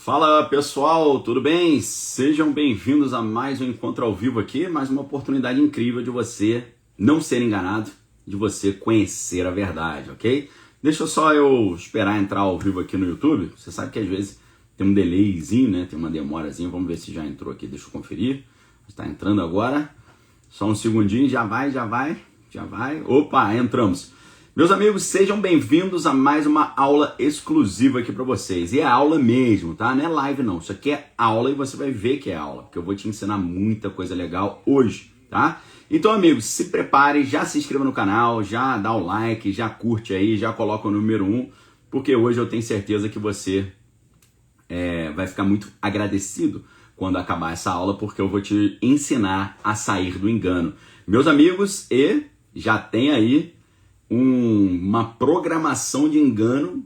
Fala pessoal, tudo bem? Sejam bem-vindos a mais um encontro ao vivo aqui, mais uma oportunidade incrível de você não ser enganado, de você conhecer a verdade, ok? Deixa só eu esperar entrar ao vivo aqui no YouTube. Você sabe que às vezes tem um delayzinho, né? Tem uma demorazinha. Vamos ver se já entrou aqui, deixa eu conferir. Está entrando agora. Só um segundinho, já vai. Opa, entramos. Meus amigos, sejam bem-vindos a mais uma aula exclusiva aqui para vocês. E é aula mesmo, tá? Não é live não, isso aqui é aula e você vai ver que é aula, porque eu vou te ensinar muita coisa legal hoje, tá? Então, amigos, se prepare, já se inscreva no canal, já dá o like, já curte aí, já coloca o número 1, porque hoje eu tenho certeza que você vai ficar muito agradecido quando acabar essa aula, porque eu vou te ensinar a sair do engano. Meus amigos, e já tem aí uma programação de engano.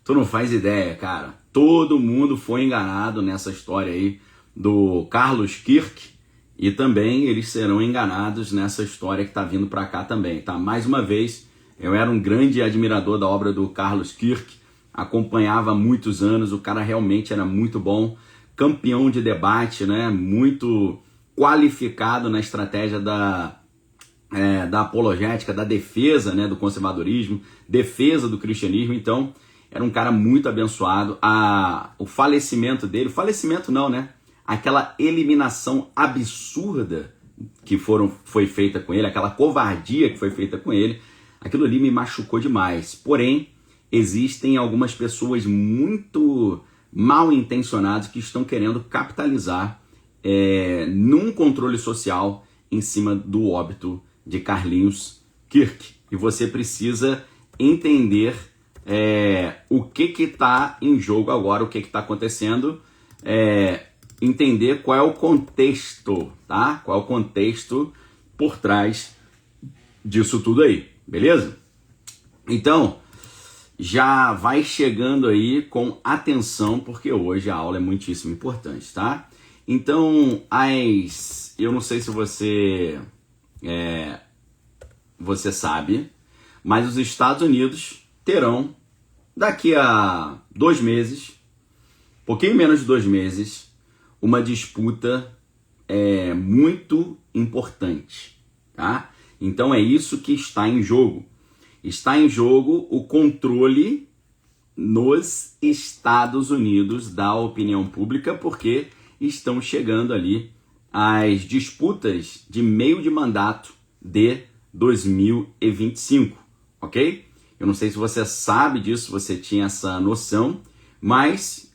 Tu não faz ideia, cara. Todo mundo foi enganado nessa história aí do Carlos Kirk e também eles serão enganados nessa história que tá vindo pra cá também, tá? Mais uma vez, eu era um grande admirador da obra do Carlos Kirk, acompanhava há muitos anos, o cara realmente era muito bom, campeão de debate, né? Muito qualificado na estratégia da apologética, da defesa, né, do conservadorismo, defesa do cristianismo. Então era um cara muito abençoado. O falecimento dele, falecimento não, né? Aquela eliminação absurda que foi feita com ele, aquela covardia que foi feita com ele, aquilo ali me machucou demais. Porém, existem algumas pessoas muito mal intencionadas que estão querendo capitalizar num controle social em cima do óbito de Carlinhos Kirk. E você precisa entender o que está em jogo agora, o que está acontecendo, entender qual é o contexto, tá? Qual é o contexto por trás disso tudo aí, beleza? Então, já vai chegando aí com atenção, porque hoje a aula é muitíssimo importante, tá? Então, eu não sei se você sabe, mas os Estados Unidos terão, daqui a 2 meses, pouquinho menos de 2 meses, uma disputa muito importante, tá? Então é isso que está em jogo. Está em jogo o controle nos Estados Unidos da opinião pública, porque estão chegando ali as disputas de meio de mandato de 2025, ok? Eu não sei se você sabe disso, você tinha essa noção, mas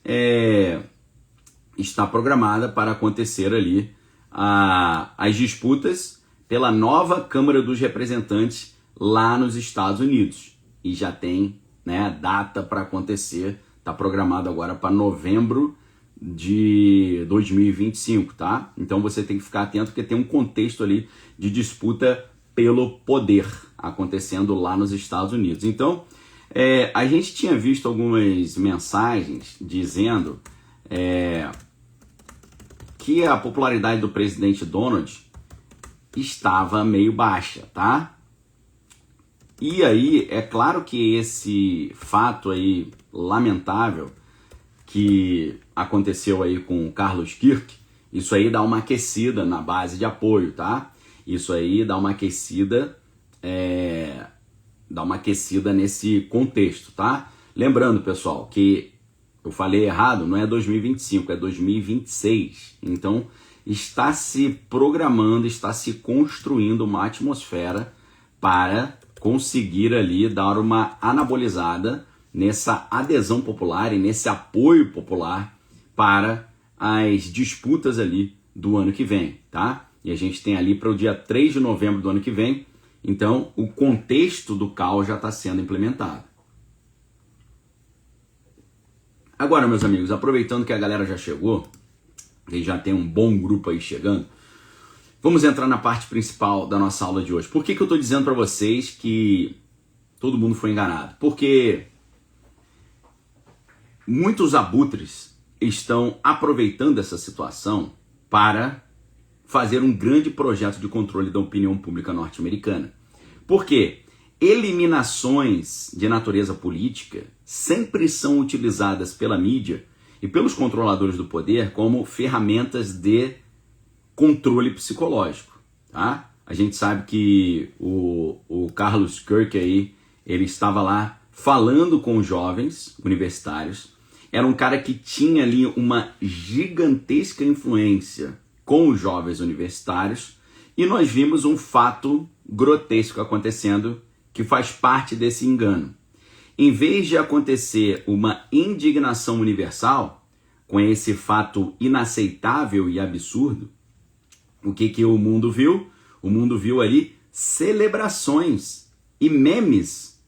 está programada para acontecer ali as disputas pela nova Câmara dos Representantes lá nos Estados Unidos. E já tem, né, data para acontecer, está programado agora para novembro de 2025, tá? Então você tem que ficar atento porque tem um contexto ali de disputa pelo poder acontecendo lá nos Estados Unidos. Então, a gente tinha visto algumas mensagens dizendo que a popularidade do presidente Donald estava meio baixa, tá? E aí, é claro que esse fato aí lamentável que aconteceu aí com o Carlos Kirk, isso aí dá uma aquecida na base de apoio, tá? Isso aí dá uma aquecida, nesse contexto, tá? Lembrando, pessoal, que eu falei errado, não é 2025, é 2026. Então, está se programando, está se construindo uma atmosfera para conseguir ali dar uma anabolizada nessa adesão popular e nesse apoio popular para as disputas ali do ano que vem, tá? E a gente tem ali para o dia 3 de novembro do ano que vem, então o contexto do caos já está sendo implementado. Agora, meus amigos, aproveitando que a galera já chegou, e já tem um bom grupo aí chegando, vamos entrar na parte principal da nossa aula de hoje. Por que eu estou dizendo para vocês que todo mundo foi enganado? Porque muitos abutres estão aproveitando essa situação para fazer um grande projeto de controle da opinião pública norte-americana. Por quê? Eliminações de natureza política sempre são utilizadas pela mídia e pelos controladores do poder como ferramentas de controle psicológico, tá? A gente sabe que o Carlos Kirk aí, ele estava lá falando com os jovens universitários. Era um cara que tinha ali uma gigantesca influência com os jovens universitários, e nós vimos um fato grotesco acontecendo que faz parte desse engano. Em vez de acontecer uma indignação universal com esse fato inaceitável e absurdo, o que o mundo viu? O mundo viu ali celebrações e memes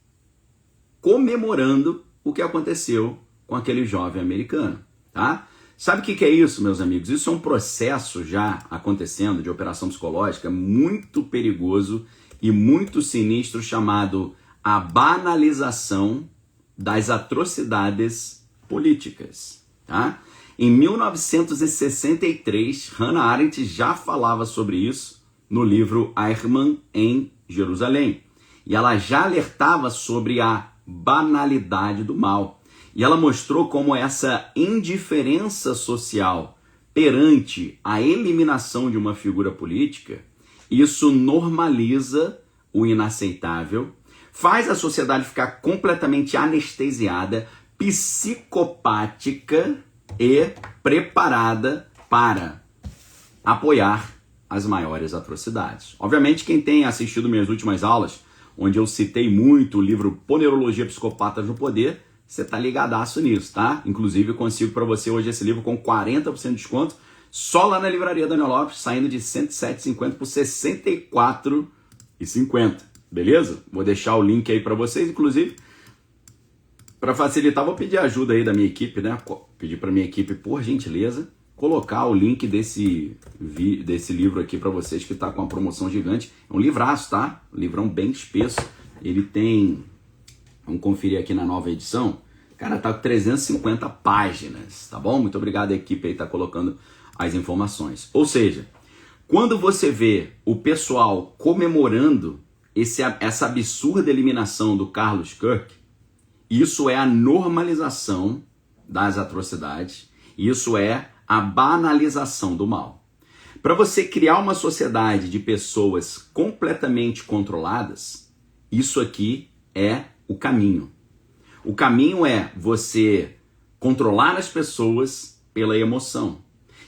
comemorando o que aconteceu com aquele jovem americano, tá? Sabe o que é isso, meus amigos? Isso é um processo já acontecendo de operação psicológica muito perigoso e muito sinistro, chamado a banalização das atrocidades políticas, tá? Em 1963, Hannah Arendt já falava sobre isso no livro Eichmann em Jerusalém. E ela já alertava sobre a banalidade do mal. E ela mostrou como essa indiferença social perante a eliminação de uma figura política, isso normaliza o inaceitável, faz a sociedade ficar completamente anestesiada, psicopática e preparada para apoiar as maiores atrocidades. Obviamente, quem tem assistido minhas últimas aulas, onde eu citei muito o livro Ponerologia Psicopatas no Poder, você tá ligadaço nisso, tá? Inclusive, eu consigo para você hoje esse livro com 40% de desconto, só lá na livraria Daniel Lopes, saindo de R$ 107,50 por R$ 64,50, beleza? Vou deixar o link aí para vocês, inclusive, para facilitar, vou pedir ajuda aí da minha equipe, né? Pedir para minha equipe, por gentileza, colocar o link desse livro aqui para vocês, que está com uma promoção gigante. É um livraço, tá? Um livrão bem espesso. Ele tem... Vamos conferir aqui na nova edição. Cara, tá com 350 páginas, tá bom? Muito obrigado, a equipe aí tá colocando as informações. Ou seja, quando você vê o pessoal comemorando essa absurda eliminação do Carlos Kirk, isso é a normalização das atrocidades, isso é a banalização do mal. Para você criar uma sociedade de pessoas completamente controladas, isso aqui é o caminho. O caminho é você controlar as pessoas pela emoção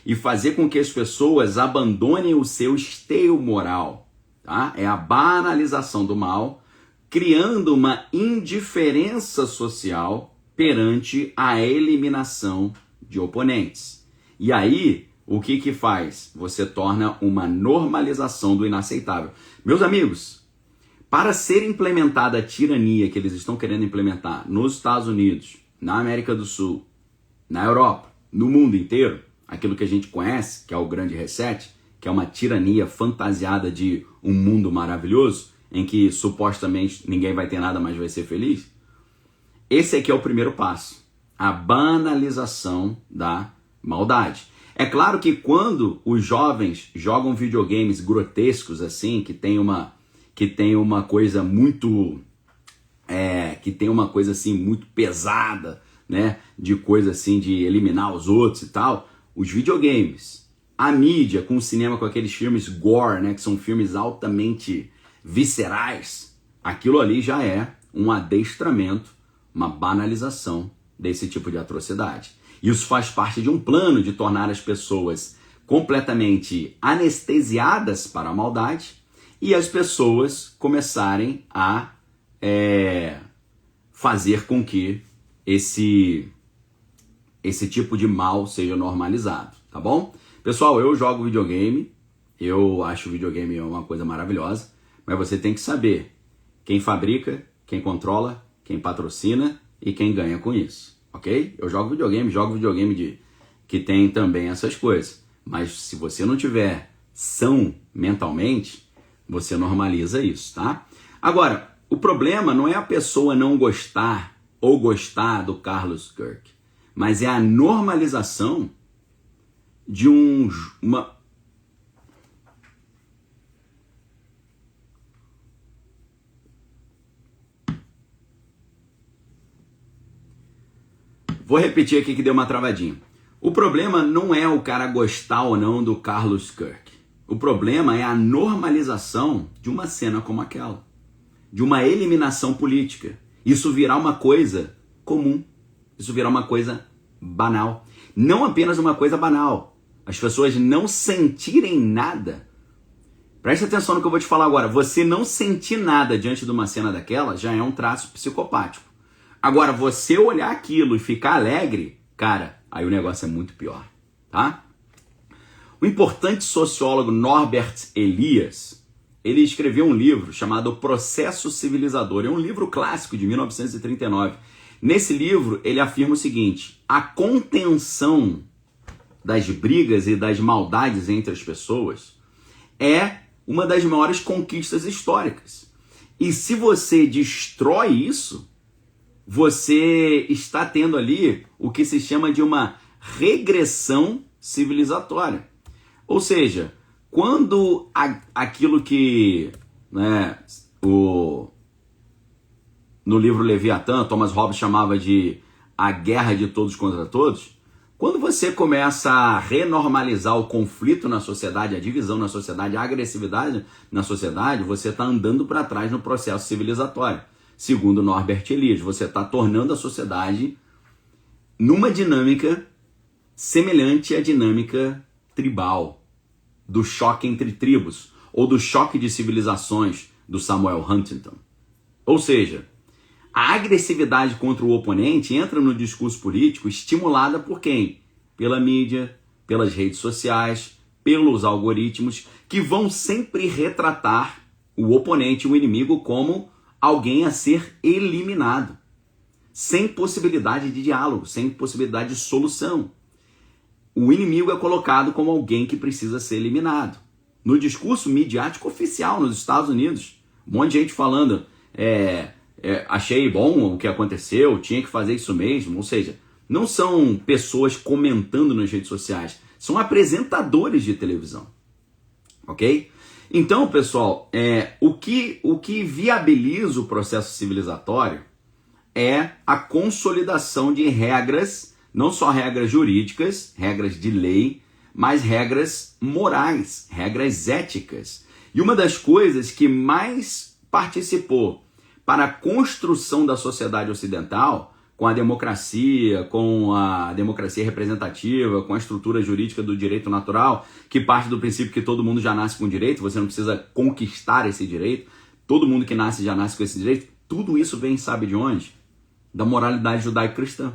e fazer com que as pessoas abandonem o seu esteio moral, tá? É a banalização do mal, criando uma indiferença social perante a eliminação de oponentes. E aí, o que faz? Você torna uma normalização do inaceitável. Meus amigos, para ser implementada a tirania que eles estão querendo implementar nos Estados Unidos, na América do Sul, na Europa, no mundo inteiro, aquilo que a gente conhece, que é o Grande Reset, que é uma tirania fantasiada de um mundo maravilhoso, em que supostamente ninguém vai ter nada, mas vai ser feliz, esse aqui é o primeiro passo, a banalização da maldade. É claro que quando os jovens jogam videogames grotescos assim, que tem uma coisa muito que tem uma coisa assim muito pesada, né, de coisa assim de eliminar os outros e tal, os videogames, a mídia com o cinema, com aqueles filmes gore, né, que são filmes altamente viscerais, aquilo ali já é um adestramento, uma banalização desse tipo de atrocidade. Isso faz parte de um plano de tornar as pessoas completamente anestesiadas para a maldade e as pessoas começarem a fazer com que esse tipo de mal seja normalizado, tá bom? Pessoal, eu jogo videogame, eu acho o videogame uma coisa maravilhosa, mas você tem que saber quem fabrica, quem controla, quem patrocina e quem ganha com isso, ok? Eu jogo videogame que tem também essas coisas, mas se você não tiver são mentalmente, você normaliza isso, tá? Agora, o problema não é a pessoa não gostar ou gostar do Carlos Kirk, mas é a normalização de uma... Vou repetir aqui que deu uma travadinha. O problema não é o cara gostar ou não do Carlos Kirk. O problema é a normalização de uma cena como aquela, de uma eliminação política. Isso virar uma coisa comum, isso virar uma coisa banal. Não apenas uma coisa banal, as pessoas não sentirem nada. Preste atenção no que eu vou te falar agora. Você não sentir nada diante de uma cena daquela já é um traço psicopático. Agora, você olhar aquilo e ficar alegre, cara, aí o negócio é muito pior, tá? O importante sociólogo Norbert Elias, ele escreveu um livro chamado Processo Civilizador. É um livro clássico de 1939. Nesse livro, ele afirma o seguinte: a contenção das brigas e das maldades entre as pessoas é uma das maiores conquistas históricas. E se você destrói isso, você está tendo ali o que se chama de uma regressão civilizatória. Ou seja, quando aquilo que no livro Leviatã, Thomas Hobbes chamava de a guerra de todos contra todos, quando você começa a renormalizar o conflito na sociedade, a divisão na sociedade, a agressividade na sociedade, você está andando para trás no processo civilizatório. Segundo Norbert Elias, você está tornando a sociedade numa dinâmica semelhante à dinâmica tribal, do choque entre tribos, ou do choque de civilizações do Samuel Huntington. Ou seja, a agressividade contra o oponente entra no discurso político estimulada por quem? Pela mídia, pelas redes sociais, pelos algoritmos, que vão sempre retratar o oponente, o inimigo, como alguém a ser eliminado, sem possibilidade de diálogo, sem possibilidade de solução. O inimigo é colocado como alguém que precisa ser eliminado. No discurso midiático oficial nos Estados Unidos, um monte de gente falando, achei bom o que aconteceu, tinha que fazer isso mesmo. Ou seja, não são pessoas comentando nas redes sociais, são apresentadores de televisão. Ok? Então, pessoal, o que viabiliza o processo civilizatório é a consolidação de regras, não só regras jurídicas, regras de lei, mas regras morais, regras éticas. E uma das coisas que mais participou para a construção da sociedade ocidental, com a democracia representativa, com a estrutura jurídica do direito natural, que parte do princípio que todo mundo já nasce com direito, você não precisa conquistar esse direito, todo mundo que nasce já nasce com esse direito, tudo isso vem, sabe de onde? Da moralidade judaico-cristã.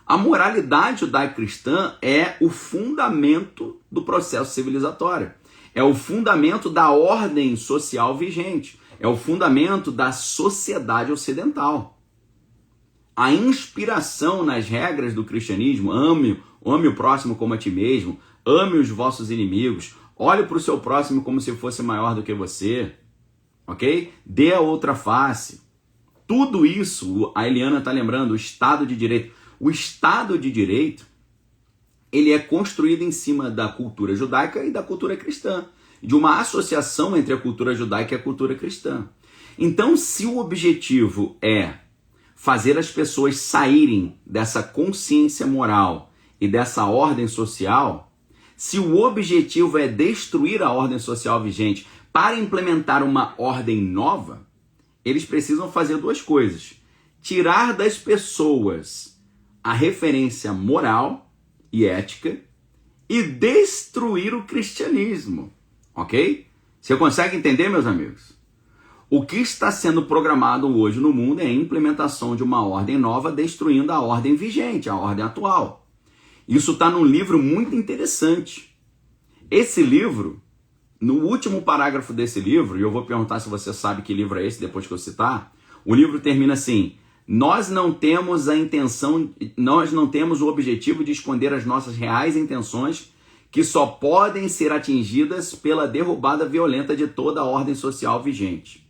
A moralidade judaico-cristã é o fundamento do processo civilizatório, é o fundamento da ordem social vigente, é o fundamento da sociedade ocidental. A inspiração nas regras do cristianismo, ame o próximo como a ti mesmo, ame os vossos inimigos, olhe para o seu próximo como se fosse maior do que você, ok? Dê a outra face. Tudo isso, a Eliana está lembrando, o Estado de Direito. O Estado de Direito, ele é construído em cima da cultura judaica e da cultura cristã, de uma associação entre a cultura judaica e a cultura cristã. Então, se o objetivo é fazer as pessoas saírem dessa consciência moral e dessa ordem social, se o objetivo é destruir a ordem social vigente para implementar uma ordem nova, eles precisam fazer duas coisas: tirar das pessoas a referência moral e ética e destruir o cristianismo, ok? Você consegue entender, meus amigos? O que está sendo programado hoje no mundo é a implementação de uma ordem nova, destruindo a ordem vigente, a ordem atual. Isso está num livro muito interessante. Esse livro, no último parágrafo desse livro, e eu vou perguntar se você sabe que livro é esse depois que eu citar, o livro termina assim: nós não temos o objetivo de esconder as nossas reais intenções, que só podem ser atingidas pela derrubada violenta de toda a ordem social vigente.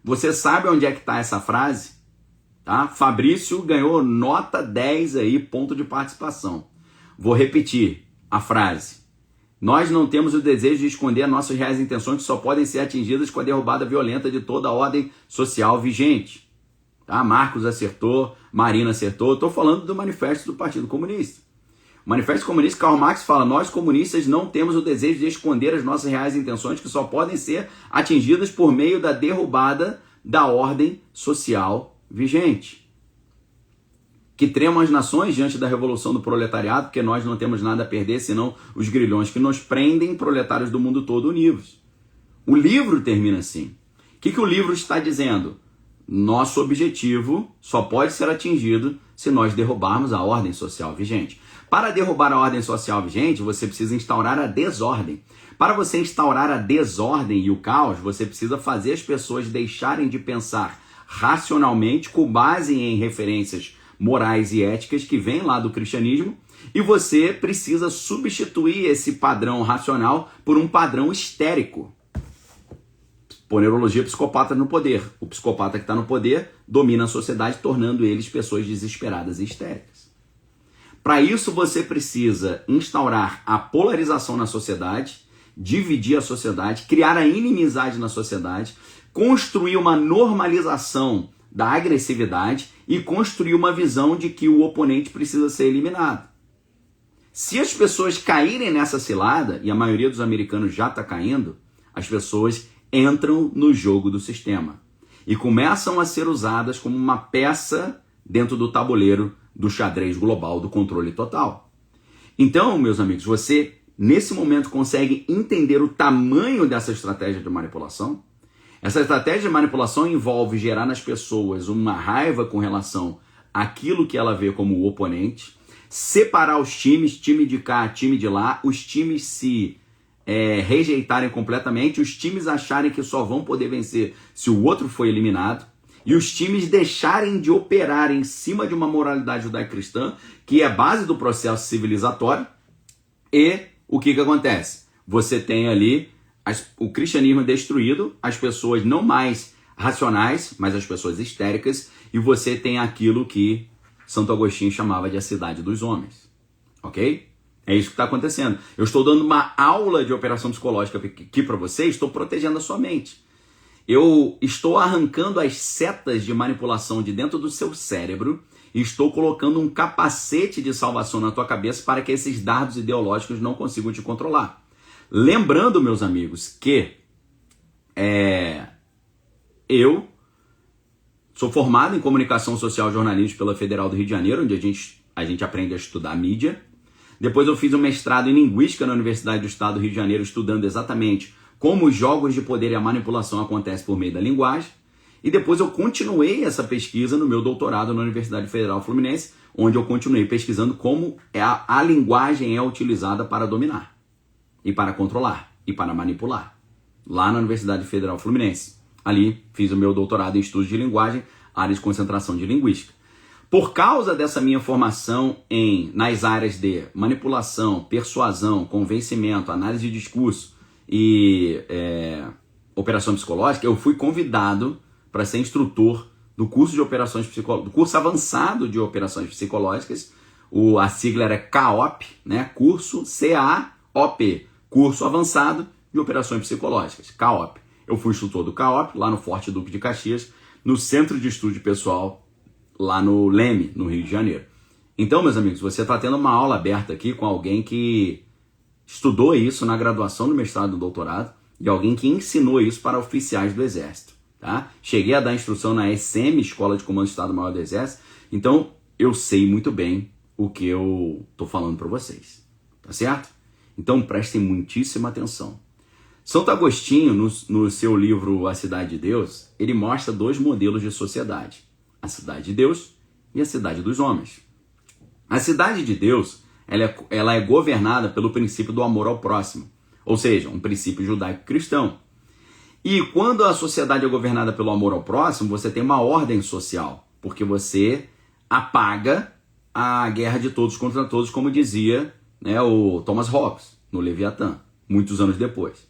Você sabe onde é que está essa frase? Tá? Fabrício ganhou nota 10 aí, ponto de participação. Vou repetir a frase. Nós não temos o desejo de esconder as nossas reais intenções, que só podem ser atingidas com a derrubada violenta de toda a ordem social vigente. Tá? Marcos acertou, Marina acertou. Estou falando do manifesto do Partido Comunista. O Manifesto Comunista, Karl Marx fala: nós comunistas não temos o desejo de esconder as nossas reais intenções, que só podem ser atingidas por meio da derrubada da ordem social vigente. Que tremam as nações diante da revolução do proletariado, porque nós não temos nada a perder, senão os grilhões que nos prendem, proletários do mundo todo unidos. O livro termina assim. O que o livro está dizendo? Nosso objetivo só pode ser atingido se nós derrubarmos a ordem social vigente. Para derrubar a ordem social vigente, você precisa instaurar a desordem. Para você instaurar a desordem e o caos, você precisa fazer as pessoas deixarem de pensar racionalmente com base em referências morais e éticas que vêm lá do cristianismo, e você precisa substituir esse padrão racional por um padrão histérico. Por neurologia, psicopata no poder. O psicopata que está no poder domina a sociedade, tornando eles pessoas desesperadas e histéricas. Para isso, você precisa instaurar a polarização na sociedade, dividir a sociedade, criar a inimizade na sociedade, construir uma normalização da agressividade e construir uma visão de que o oponente precisa ser eliminado. Se as pessoas caírem nessa cilada, e a maioria dos americanos já está caindo, as pessoas entram no jogo do sistema e começam a ser usadas como uma peça dentro do tabuleiro do xadrez global do controle total. Então, meus amigos, você nesse momento consegue entender o tamanho dessa estratégia de manipulação? Essa estratégia de manipulação envolve gerar nas pessoas uma raiva com relação àquilo que ela vê como o oponente, separar os times, time de cá, time de lá, os times se rejeitarem completamente, os times acharem que só vão poder vencer se o outro for eliminado, e os times deixarem de operar em cima de uma moralidade judaico-cristã, que é base do processo civilizatório, e o que acontece? Você tem ali o cristianismo destruído, as pessoas não mais racionais, mas as pessoas histéricas, e você tem aquilo que Santo Agostinho chamava de a cidade dos homens. Ok? É isso que está acontecendo. Eu estou dando uma aula de operação psicológica aqui para vocês, estou protegendo a sua mente. Eu estou arrancando as setas de manipulação de dentro do seu cérebro e estou colocando um capacete de salvação na tua cabeça para que esses dardos ideológicos não consigam te controlar. Lembrando, meus amigos, que eu sou formado em comunicação social e jornalismo pela Federal do Rio de Janeiro, onde a gente aprende a estudar mídia. Depois eu fiz um mestrado em linguística na Universidade do Estado do Rio de Janeiro, estudando exatamente como os jogos de poder e a manipulação acontecem por meio da linguagem. E depois eu continuei essa pesquisa no meu doutorado na Universidade Federal Fluminense, onde eu continuei pesquisando como a linguagem é utilizada para dominar, e para controlar, e para manipular. Lá na Universidade Federal Fluminense. Ali fiz o meu doutorado em estudos de linguagem, área de concentração de linguística. Por causa dessa minha formação nas áreas de manipulação, persuasão, convencimento, análise de discurso e operação psicológica, eu fui convidado para ser instrutor do curso de operações psicológicas, do curso avançado de operações psicológicas. A sigla era CAOP, né? Curso CAOP, curso avançado de operações psicológicas, CAOP. Eu fui instrutor do CAOP, lá no Forte Duque de Caxias, no Centro de Estudo Pessoal, lá no Leme, no Rio de Janeiro. Então, meus amigos, você está tendo uma aula aberta aqui com alguém que estudou isso na graduação, no mestrado, no doutorado, e alguém que ensinou isso para oficiais do Exército. Tá? Cheguei a dar instrução na SM, Escola de Comando do Estado-Maior do Exército, então eu sei muito bem o que eu estou falando para vocês. Tá certo? Então prestem muitíssima atenção. Santo Agostinho, no seu livro A Cidade de Deus, ele mostra dois modelos de sociedade. A cidade de Deus e a cidade dos homens. A cidade de Deus, ela é governada pelo princípio do amor ao próximo, ou seja, um princípio judaico-cristão. E quando a sociedade é governada pelo amor ao próximo, você tem uma ordem social, porque você apaga a guerra de todos contra todos, como dizia, né, o Thomas Hobbes, no Leviatã, muitos anos depois.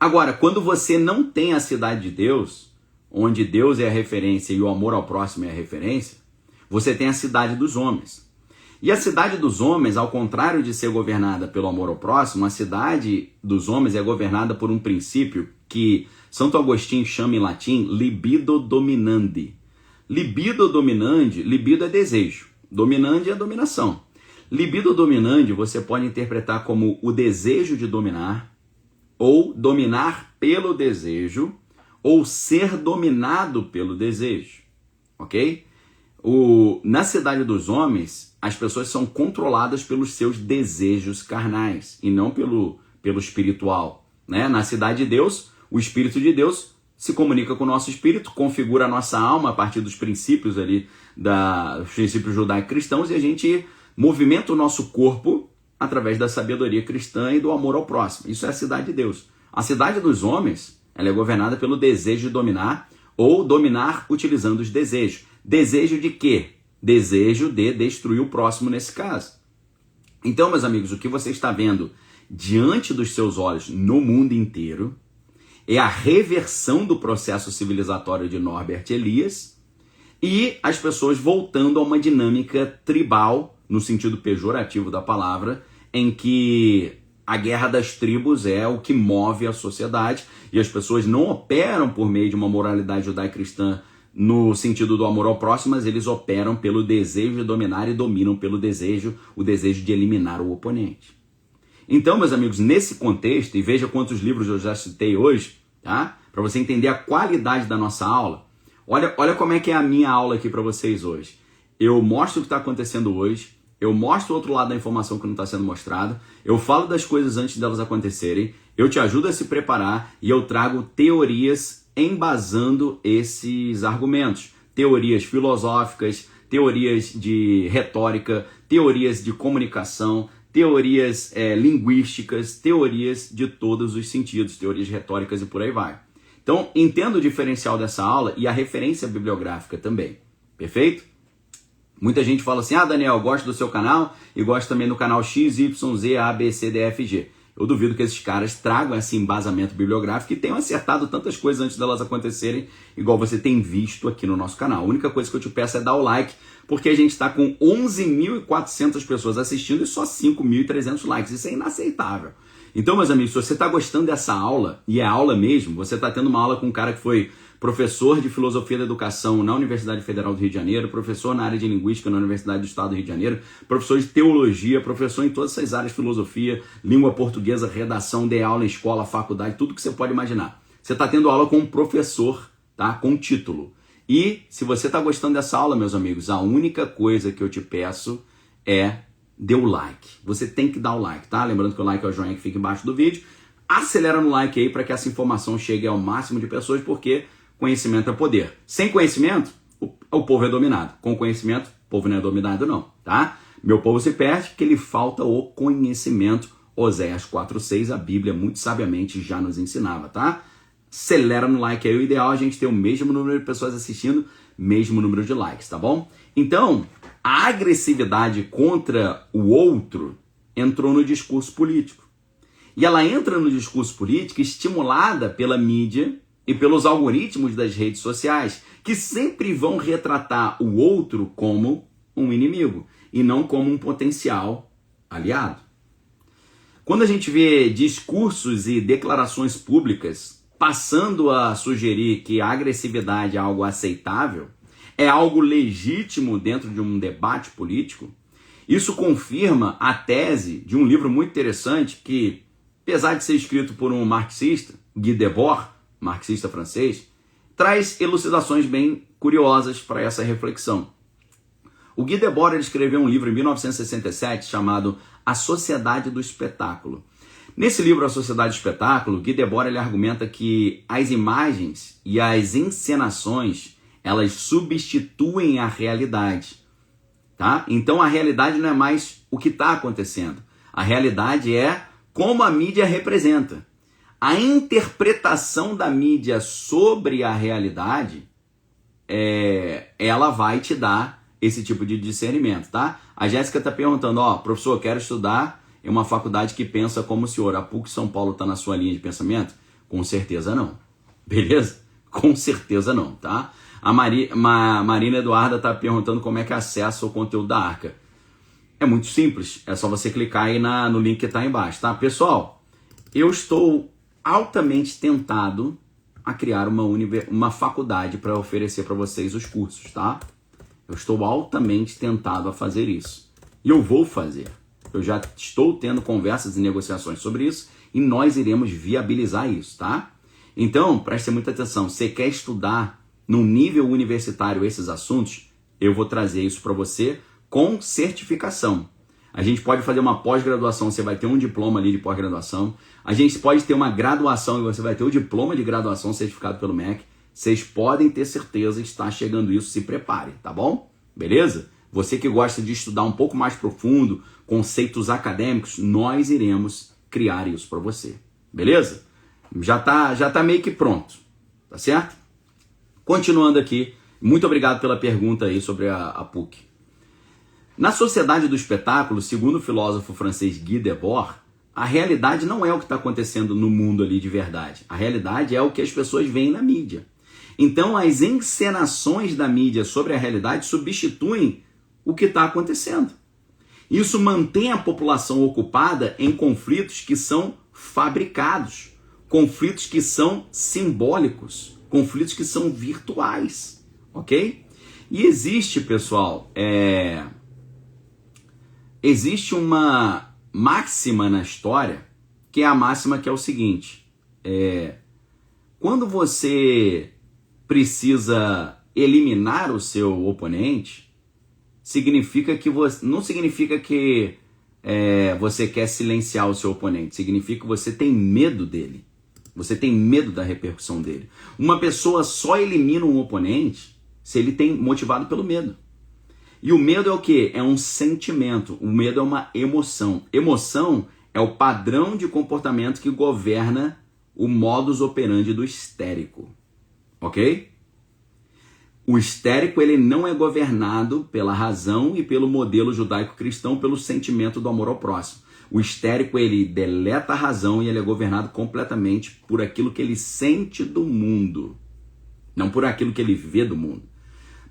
Agora, quando você não tem a cidade de Deus, onde Deus é a referência e o amor ao próximo é a referência, você tem a cidade dos homens. E a cidade dos homens, ao contrário de ser governada pelo amor ao próximo, a cidade dos homens é governada por um princípio que Santo Agostinho chama em latim libido dominandi. Libido dominante, libido é desejo, dominante é dominação. Libido dominante você pode interpretar como o desejo de dominar, ou dominar pelo desejo, ou ser dominado pelo desejo, ok? Na cidade dos homens, as pessoas são controladas pelos seus desejos carnais e não pelo espiritual, né? Na cidade de Deus, o Espírito de Deus se comunica com o nosso espírito, configura a nossa alma a partir dos princípios ali, dos princípios judaico-cristãos, e a gente movimenta o nosso corpo através da sabedoria cristã e do amor ao próximo. Isso é a cidade de Deus. A cidade dos homens, ela é governada pelo desejo de dominar, ou dominar utilizando os desejos. Desejo de quê? Desejo de destruir o próximo nesse caso. Então, meus amigos, o que você está vendo diante dos seus olhos no mundo inteiro é a reversão do processo civilizatório de Norbert Elias e as pessoas voltando a uma dinâmica tribal, no sentido pejorativo da palavra, em que a guerra das tribos é o que move a sociedade e as pessoas não operam por meio de uma moralidade judaico-cristã no sentido do amor ao próximo, mas eles operam pelo desejo de dominar e dominam pelo desejo, o desejo de eliminar o oponente. Então, meus amigos, nesse contexto, e veja quantos livros eu já citei hoje, tá? Para você entender a qualidade da nossa aula, olha como é que é a minha aula aqui para vocês hoje. Eu mostro o que está acontecendo hoje, eu mostro o outro lado da informação que não está sendo mostrado, eu falo das coisas antes delas acontecerem, eu te ajudo a se preparar e eu trago teorias embasando esses argumentos. Teorias filosóficas, teorias de retórica, teorias de comunicação, teorias linguísticas, teorias de todos os sentidos, teorias retóricas e por aí vai. Então, entenda o diferencial dessa aula e a referência bibliográfica também. Perfeito? Muita gente fala assim, Daniel, gosto do seu canal e gosto também do canal XYZABCDFG. Eu duvido que esses caras tragam esse embasamento bibliográfico e tenham acertado tantas coisas antes delas acontecerem, igual você tem visto aqui no nosso canal. A única coisa que eu te peço é dar o like, porque a gente está com 11.400 pessoas assistindo e só 5.300 likes. Isso é inaceitável. Então, meus amigos, se você está gostando dessa aula, e é aula mesmo, você está tendo uma aula com um cara que foi professor de Filosofia da Educação na Universidade Federal do Rio de Janeiro, professor na área de Linguística na Universidade do Estado do Rio de Janeiro, professor de Teologia, professor em todas essas áreas, Filosofia, Língua Portuguesa, Redação, dei aula em escola, faculdade, tudo que você pode imaginar. Você está tendo aula com um professor, tá? Com título. E se você está gostando dessa aula, meus amigos, a única coisa que eu te peço é dê o like. Você tem que dar o like, tá? Lembrando que o like é o joinha que fica embaixo do vídeo. Acelera no like aí para que essa informação chegue ao máximo de pessoas, porque conhecimento é poder. Sem conhecimento, o povo é dominado. Com conhecimento, o povo não é dominado não, tá? Meu povo se perde porque lhe falta o conhecimento. Oséias 4:6, a Bíblia muito sabiamente já nos ensinava, tá? Acelera no like aí, o ideal é a gente ter o mesmo número de pessoas assistindo, mesmo número de likes, tá bom? Então, a agressividade contra o outro entrou no discurso político. E ela entra no discurso político estimulada pela mídia e pelos algoritmos das redes sociais, que sempre vão retratar o outro como um inimigo e não como um potencial aliado. Quando a gente vê discursos e declarações públicas passando a sugerir que a agressividade é algo aceitável, é algo legítimo dentro de um debate político, isso confirma a tese de um livro muito interessante que, apesar de ser escrito por um marxista, Guy Debord, marxista francês, traz elucidações bem curiosas para essa reflexão. O Guy Debord escreveu um livro em 1967 chamado A Sociedade do Espetáculo. Nesse livro, A Sociedade do Espetáculo, Guy Debord ele argumenta que as imagens e as encenações elas substituem a realidade, tá? Então a realidade não é mais o que está acontecendo. A realidade é como a mídia representa. A interpretação da mídia sobre a realidade, ela vai te dar esse tipo de discernimento, tá? A Jéssica está perguntando, professor, eu quero estudar em uma faculdade que pensa como o senhor. A PUC São Paulo está na sua linha de pensamento? Com certeza não. Beleza? Com certeza não, tá? A Marina Eduarda está perguntando como é que acessa o conteúdo da Arca. É muito simples, é só você clicar aí no link que está aí embaixo, tá? Pessoal, eu estou altamente tentado a criar uma faculdade para oferecer para vocês os cursos, tá? Eu estou altamente tentado a fazer isso. E eu vou fazer. Eu já estou tendo conversas e negociações sobre isso e nós iremos viabilizar isso, tá? Então, preste muita atenção. Você quer estudar no nível universitário esses assuntos? Eu vou trazer isso para você com certificação. A gente pode fazer uma pós-graduação, você vai ter um diploma ali de pós-graduação. A gente pode ter uma graduação e você vai ter o diploma de graduação certificado pelo MEC. Vocês podem ter certeza que está chegando isso, se prepare, tá bom? Beleza? Você que gosta de estudar um pouco mais profundo, conceitos acadêmicos, nós iremos criar isso para você. Beleza? Já tá meio que pronto, tá certo? Continuando aqui, muito obrigado pela pergunta aí sobre a PUC. Na sociedade do espetáculo, segundo o filósofo francês Guy Debord, a realidade não é o que está acontecendo no mundo ali de verdade. A realidade é o que as pessoas veem na mídia. Então, as encenações da mídia sobre a realidade substituem o que está acontecendo. Isso mantém a população ocupada em conflitos que são fabricados, conflitos que são simbólicos, conflitos que são virtuais, ok? E existe, pessoal, existe uma máxima na história, que é a máxima que é o seguinte, quando você precisa eliminar o seu oponente, significa que não significa que você quer silenciar o seu oponente, significa que você tem medo dele. Você tem medo da repercussão dele. Uma pessoa só elimina um oponente se ele tem motivado pelo medo. E o medo é o quê? É um sentimento. O medo é uma emoção. Emoção é o padrão de comportamento que governa o modus operandi do histérico. Ok? O histérico ele não é governado pela razão e pelo modelo judaico-cristão, pelo sentimento do amor ao próximo. O histérico ele deleta a razão e ele é governado completamente por aquilo que ele sente do mundo, não por aquilo que ele vê do mundo.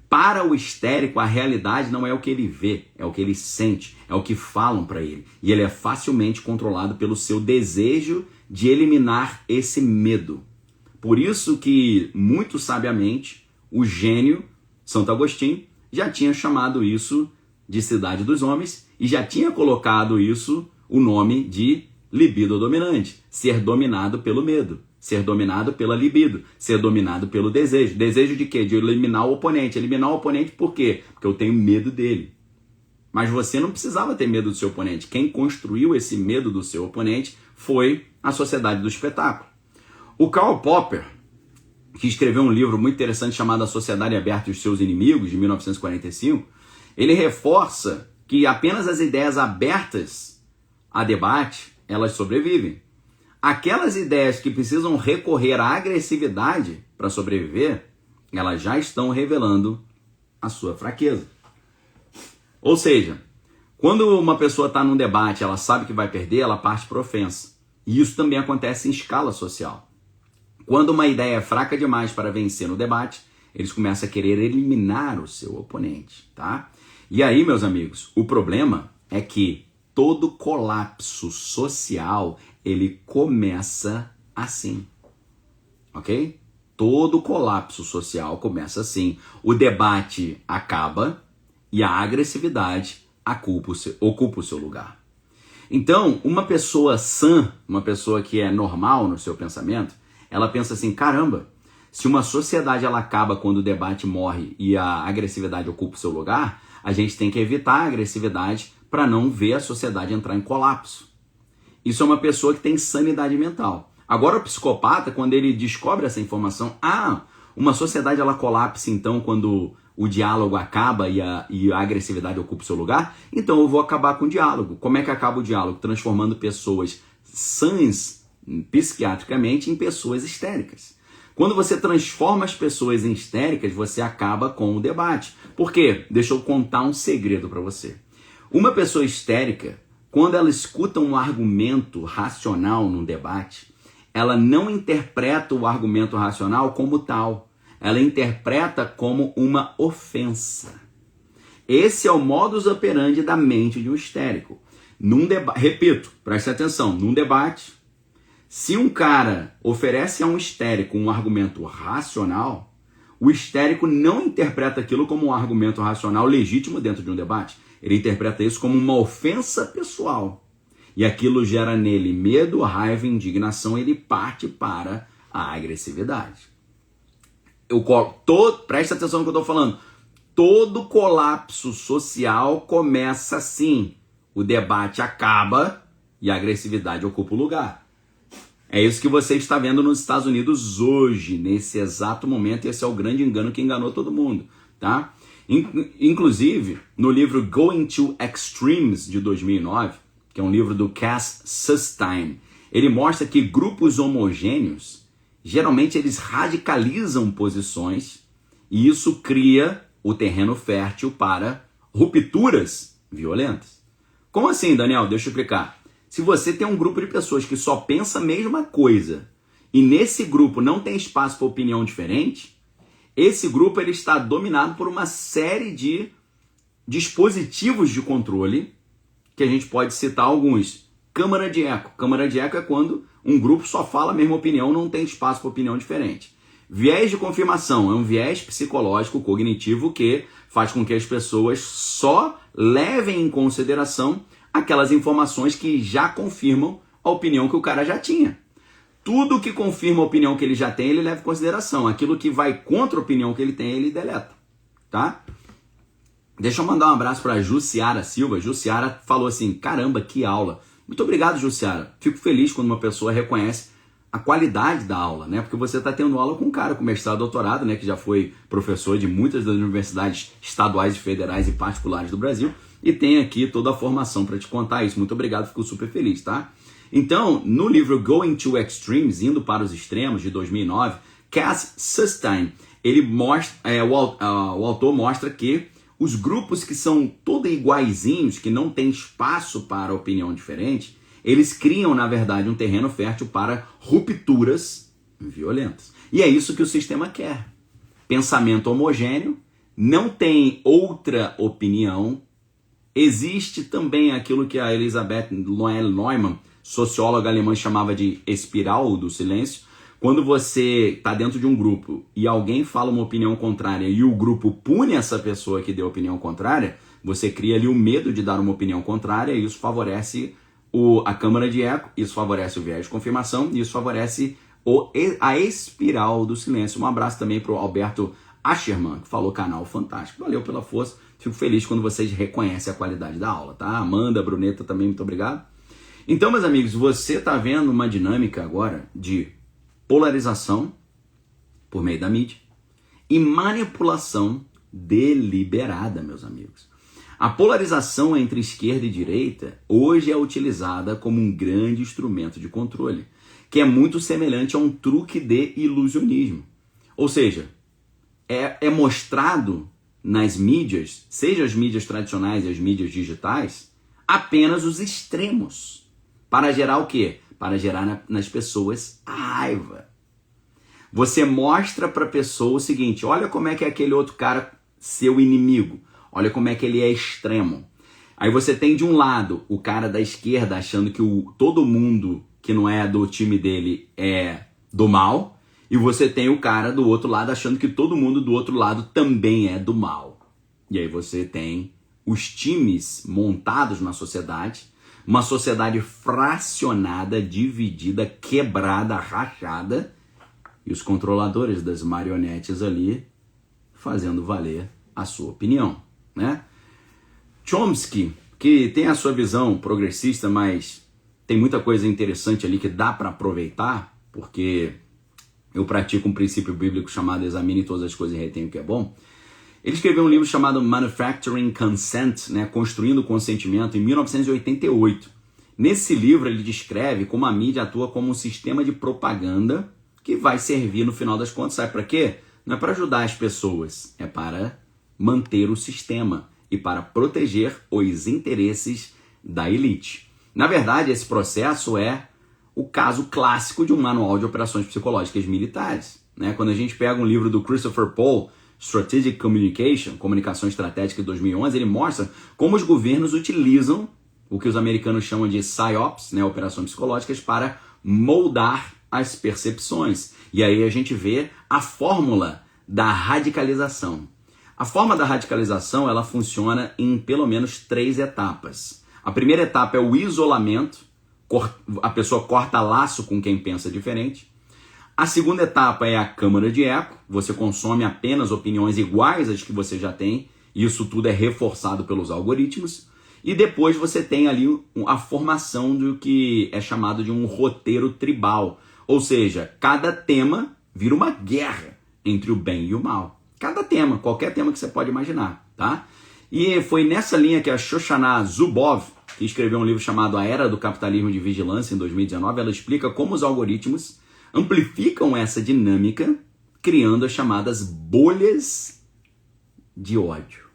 Para o histérico, a realidade não é o que ele vê, é o que ele sente, é o que falam para ele. E ele é facilmente controlado pelo seu desejo de eliminar esse medo. Por isso que, muito sabiamente, o gênio Santo Agostinho já tinha chamado isso de cidade dos homens e já tinha colocado isso o nome de libido dominante, ser dominado pelo medo, ser dominado pela libido, ser dominado pelo desejo. Desejo de quê? De eliminar o oponente. Eliminar o oponente por quê? Porque eu tenho medo dele. Mas você não precisava ter medo do seu oponente. Quem construiu esse medo do seu oponente foi a sociedade do espetáculo. O Karl Popper, que escreveu um livro muito interessante chamado A Sociedade Aberta e os Seus Inimigos, de 1945, ele reforça que apenas as ideias abertas a debate, elas sobrevivem. Aquelas ideias que precisam recorrer à agressividade para sobreviver, elas já estão revelando a sua fraqueza. Ou seja, quando uma pessoa está num debate, ela sabe que vai perder, ela parte para ofensa. E isso também acontece em escala social. Quando uma ideia é fraca demais para vencer no debate, eles começam a querer eliminar o seu oponente, tá? E aí, meus amigos, o problema é que todo colapso social, ele começa assim, ok? Todo colapso social começa assim. O debate acaba e a agressividade ocupa o seu lugar. Então, uma pessoa sã, uma pessoa que é normal no seu pensamento, ela pensa assim, caramba, se uma sociedade ela acaba quando o debate morre e a agressividade ocupa o seu lugar, a gente tem que evitar a agressividade para não ver a sociedade entrar em colapso. Isso é uma pessoa que tem sanidade mental. Agora o psicopata, quando ele descobre essa informação, uma sociedade ela colapsa então quando o diálogo acaba e a agressividade ocupa o seu lugar, então eu vou acabar com o diálogo. Como é que acaba o diálogo? Transformando pessoas sãs psiquiatricamente em pessoas histéricas. Quando você transforma as pessoas em histéricas, você acaba com o debate. Por quê? Deixa eu contar um segredo para você. Uma pessoa histérica, quando ela escuta um argumento racional num debate, ela não interpreta o argumento racional como tal. Ela interpreta como uma ofensa. Esse é o modus operandi da mente de um histérico. Repito, preste atenção, num debate, Se um cara oferece a um histérico um argumento racional, o histérico não interpreta aquilo como um argumento racional legítimo dentro de um debate. Ele interpreta isso como uma ofensa pessoal. E aquilo gera nele medo, raiva, indignação, e ele parte para a agressividade. Presta atenção no que eu estou falando. Todo colapso social começa assim. O debate acaba e a agressividade ocupa o lugar. É isso que você está vendo nos Estados Unidos hoje, nesse exato momento. Esse é o grande engano que enganou todo mundo, tá? Inclusive, no livro Going to Extremes, de 2009, que é um livro do Cass Sunstein, ele mostra que grupos homogêneos, geralmente eles radicalizam posições e isso cria o terreno fértil para rupturas violentas. Como assim, Daniel? Deixa eu explicar. Se você tem um grupo de pessoas que só pensa a mesma coisa e nesse grupo não tem espaço para opinião diferente, esse grupo ele está dominado por uma série de dispositivos de controle que a gente pode citar alguns. Câmara de eco. Câmara de eco é quando um grupo só fala a mesma opinião, não tem espaço para opinião diferente. Viés de confirmação é um viés psicológico cognitivo que faz com que as pessoas só levem em consideração aquelas informações que já confirmam a opinião que o cara já tinha. Tudo que confirma a opinião que ele já tem, ele leva em consideração. Aquilo que vai contra a opinião que ele tem, ele deleta. Tá? Deixa eu mandar um abraço para a Jussiara Silva. Jussiara falou assim, caramba, que aula. Muito obrigado, Jussiara. Fico feliz quando uma pessoa reconhece a qualidade da aula, né? Porque você está tendo aula com um cara com mestrado e doutorado, né? Que já foi professor de muitas das universidades estaduais, federais e particulares do Brasil. E tem aqui toda a formação para te contar isso. Muito obrigado, fico super feliz, tá? Então, no livro Going to Extremes, Indo para os Extremos, de 2009, Cass Sunstein, ele mostra, o autor mostra que os grupos que são todos iguaizinhos, que não tem espaço para opinião diferente, eles criam, na verdade, um terreno fértil para rupturas violentas. E é isso que o sistema quer. Pensamento homogêneo, não tem outra opinião. Existe também aquilo que a Elisabeth Noelle Neumann, socióloga alemã, chamava de espiral do silêncio. Quando você está dentro de um grupo e alguém fala uma opinião contrária e o grupo pune essa pessoa que deu opinião contrária, você cria ali o medo de dar uma opinião contrária e isso favorece a câmara de eco, isso favorece o viés de confirmação e isso favorece a espiral do silêncio. Um abraço também para o Alberto Ascherman, que falou canal fantástico. Valeu pela força. Fico feliz quando vocês reconhecem a qualidade da aula, tá? Amanda, Bruneta também, muito obrigado. Então, meus amigos, você está vendo uma dinâmica agora de polarização por meio da mídia e manipulação deliberada, meus amigos. A polarização entre esquerda e direita hoje é utilizada como um grande instrumento de controle, que é muito semelhante a um truque de ilusionismo. Ou seja, é mostrado nas mídias, seja as mídias tradicionais e as mídias digitais, apenas os extremos. Para gerar o quê? Para gerar nas pessoas a raiva. Você mostra para a pessoa o seguinte, olha como é que é aquele outro cara seu inimigo. Olha como é que ele é extremo. Aí você tem de um lado o cara da esquerda achando que todo mundo que não é do time dele é do mal. E você tem o cara do outro lado achando que todo mundo do outro lado também é do mal. E aí você tem os times montados na sociedade, uma sociedade fracionada, dividida, quebrada, rachada, e os controladores das marionetes ali fazendo valer a sua opinião, né? Chomsky, que tem a sua visão progressista, mas tem muita coisa interessante ali que dá para aproveitar, porque eu pratico um princípio bíblico chamado examine todas as coisas e retém o que é bom. Ele escreveu um livro chamado Manufacturing Consent, né, Construindo o Consentimento, em 1988. Nesse livro ele descreve como a mídia atua como um sistema de propaganda que vai servir no final das contas, sabe para quê? Não é para ajudar as pessoas, é para manter o sistema e para proteger os interesses da elite. Na verdade, esse processo é o caso clássico de um manual de operações psicológicas militares, né? Quando a gente pega um livro do Christopher Paul, Strategic Communication, Comunicação Estratégica, de 2011, ele mostra como os governos utilizam o que os americanos chamam de PSYOPs, né, operações psicológicas, para moldar as percepções. E aí a gente vê a fórmula da radicalização. A forma da radicalização, ela funciona em pelo menos 3 etapas. A primeira etapa é o isolamento, a pessoa corta laço com quem pensa diferente. A segunda etapa é a câmara de eco, você consome apenas opiniões iguais às que você já tem, e isso tudo é reforçado pelos algoritmos. E depois você tem ali a formação do que é chamado de um roteiro tribal, ou seja, cada tema vira uma guerra entre o bem e o mal. Cada tema, qualquer tema que você pode imaginar, tá? E foi nessa linha que a Shoshana Zuboff, que escreveu um livro chamado A Era do Capitalismo de Vigilância, em 2019, ela explica como os algoritmos amplificam essa dinâmica, criando as chamadas bolhas de ódio,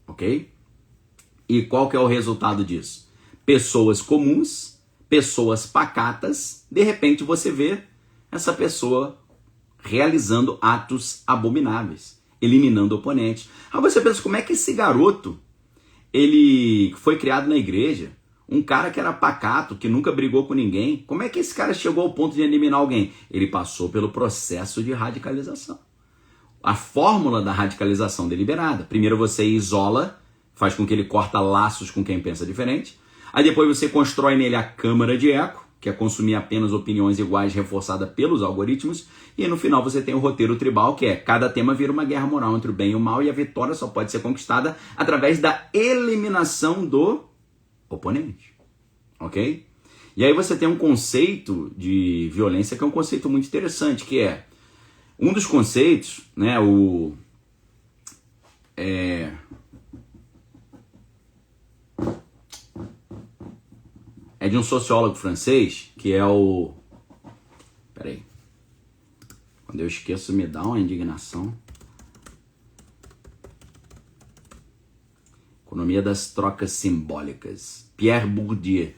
ok? E qual que é o resultado disso? Pessoas comuns, pessoas pacatas, de repente você vê essa pessoa realizando atos abomináveis, eliminando oponentes. Aí você pensa, como é que esse garoto, ele foi criado na igreja, um cara que era pacato, que nunca brigou com ninguém, como é que esse cara chegou ao ponto de eliminar alguém? Ele passou pelo processo de radicalização. A fórmula da radicalização deliberada. Primeiro você isola, faz com que ele corta laços com quem pensa diferente. Aí depois você constrói nele a câmara de eco, que é consumir apenas opiniões iguais reforçada pelos algoritmos. E no final você tem o roteiro tribal, que é cada tema vira uma guerra moral entre o bem e o mal, e a vitória só pode ser conquistada através da eliminação do oponente, ok? E aí você tem um conceito de violência que é um conceito muito interessante, que é um dos conceitos, né, é de um sociólogo francês, que é o... Peraí. Quando eu esqueço, me dá uma indignação. Economia das trocas simbólicas. Pierre Bourdieu.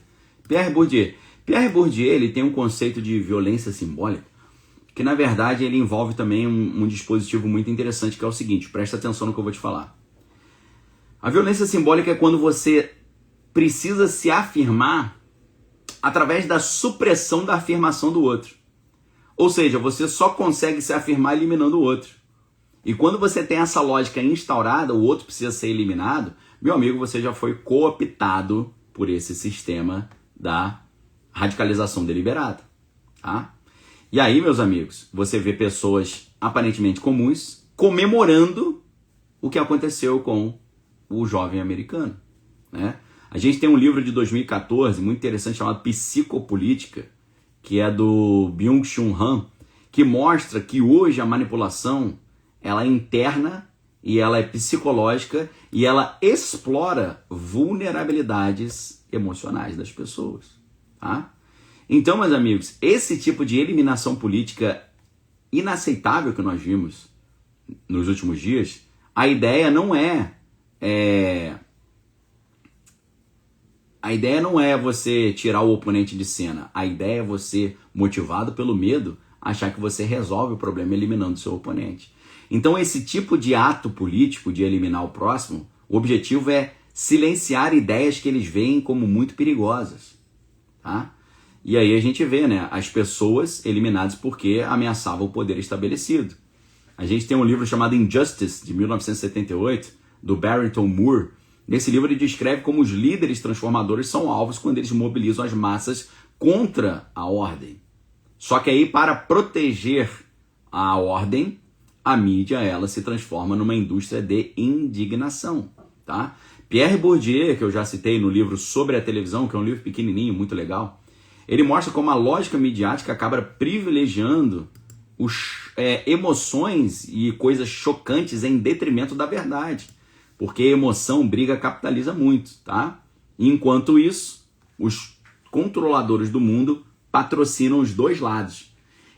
Pierre Bourdieu, ele tem um conceito de violência simbólica, que na verdade ele envolve também um dispositivo muito interessante, que é o seguinte, presta atenção no que eu vou te falar. A violência simbólica é quando você precisa se afirmar através da supressão da afirmação do outro. Ou seja, você só consegue se afirmar eliminando o outro. E quando você tem essa lógica instaurada, o outro precisa ser eliminado, meu amigo, você já foi cooptado por esse sistema da radicalização deliberada. Tá? E aí, meus amigos, você vê pessoas aparentemente comuns comemorando o que aconteceu com o jovem americano, né? A gente tem um livro de 2014 muito interessante chamado Psicopolítica, que é do Byung-Chul Han, que mostra que hoje a manipulação ela é interna e ela é psicológica e ela explora vulnerabilidades emocionais das pessoas. Tá? Então, meus amigos, esse tipo de eliminação política inaceitável que nós vimos nos últimos dias, a ideia não é você tirar o oponente de cena. A ideia é você, motivado pelo medo, achar que você resolve o problema eliminando o seu oponente. Então esse tipo de ato político de eliminar o próximo, o objetivo é silenciar ideias que eles veem como muito perigosas. Tá? E aí a gente vê, né, as pessoas eliminadas porque ameaçavam o poder estabelecido. A gente tem um livro chamado Injustice, de 1978, do Barrington Moore. Nesse livro ele descreve como os líderes transformadores são alvos quando eles mobilizam as massas contra a ordem. Só que aí, para proteger a ordem, a mídia ela se transforma numa indústria de indignação. Tá? Pierre Bourdieu, que eu já citei no livro Sobre a Televisão, que é um livro pequenininho, muito legal, ele mostra como a lógica midiática acaba privilegiando emoções e coisas chocantes em detrimento da verdade. Porque emoção, briga, capitaliza muito, tá? Enquanto isso, os controladores do mundo patrocinam os dois lados.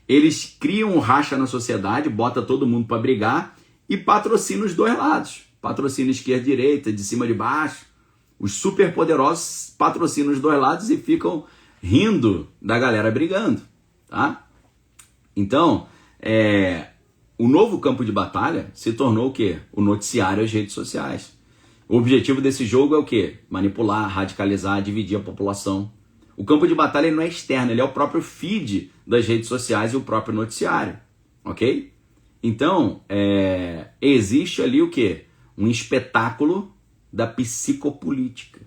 Eles criam um racha na sociedade, bota todo mundo para brigar e patrocinam os dois lados. Patrocina esquerda e direita, de cima e de baixo. Os superpoderosos patrocinam os dois lados e ficam rindo da galera brigando, tá? Então, o novo campo de batalha se tornou o quê? O noticiário e as redes sociais. O objetivo desse jogo é o quê? Manipular, radicalizar, dividir a população. O campo de batalha ele não é externo, ele é o próprio feed das redes sociais e o próprio noticiário, ok? Então, existe ali o quê? Um espetáculo da psicopolítica.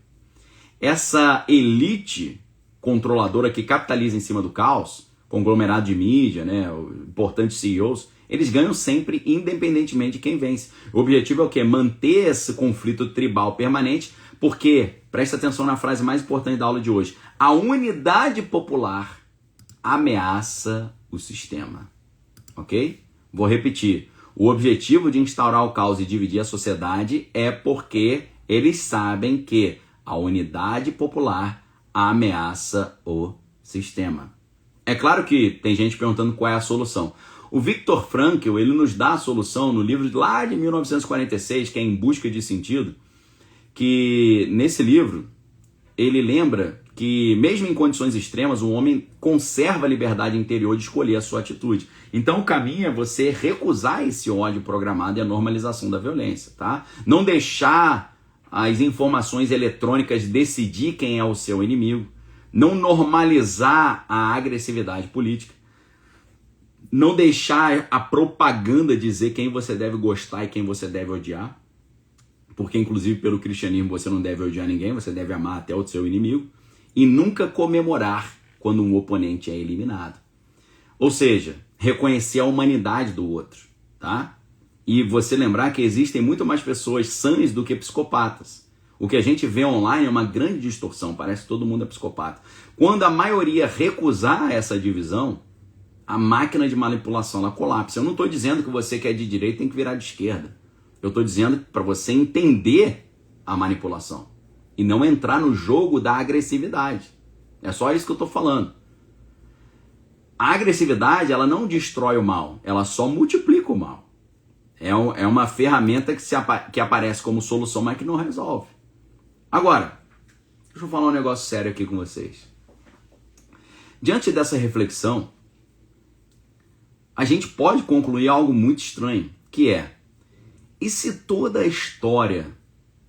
Essa elite controladora que capitaliza em cima do caos, conglomerado de mídia, né, importantes CEOs, eles ganham sempre, independentemente de quem vence. O objetivo é o quê? Manter esse conflito tribal permanente, porque, presta atenção na frase mais importante da aula de hoje, a unidade popular ameaça o sistema, ok? Vou repetir. O objetivo de instaurar o caos e dividir a sociedade é porque eles sabem que a unidade popular ameaça o sistema. É claro que tem gente perguntando qual é a solução. O Viktor Frankl, ele nos dá a solução no livro lá de 1946, que é Em Busca de Sentido, que nesse livro ele lembra que mesmo em condições extremas, o homem conserva a liberdade interior de escolher a sua atitude. Então o caminho é você recusar esse ódio programado e a normalização da violência, tá? Não deixar as informações eletrônicas decidir quem é o seu inimigo, não normalizar a agressividade política, não deixar a propaganda dizer quem você deve gostar e quem você deve odiar, porque inclusive pelo cristianismo você não deve odiar ninguém, você deve amar até o seu inimigo, e nunca comemorar quando um oponente é eliminado. Ou seja, reconhecer a humanidade do outro, tá? E você lembrar que existem muito mais pessoas sãs do que psicopatas. O que a gente vê online é uma grande distorção, parece que todo mundo é psicopata. Quando a maioria recusar essa divisão, a máquina de manipulação ela colapsa. Eu não estou dizendo que você que é de direita tem que virar de esquerda. Eu estou dizendo para você entender a manipulação e não entrar no jogo da agressividade. É só isso que eu estou falando. A agressividade ela não destrói o mal, ela só multiplica o mal. É uma ferramenta que aparece como solução, mas que não resolve. Agora, deixa eu falar um negócio sério aqui com vocês. Diante dessa reflexão, a gente pode concluir algo muito estranho, que é: e se toda a história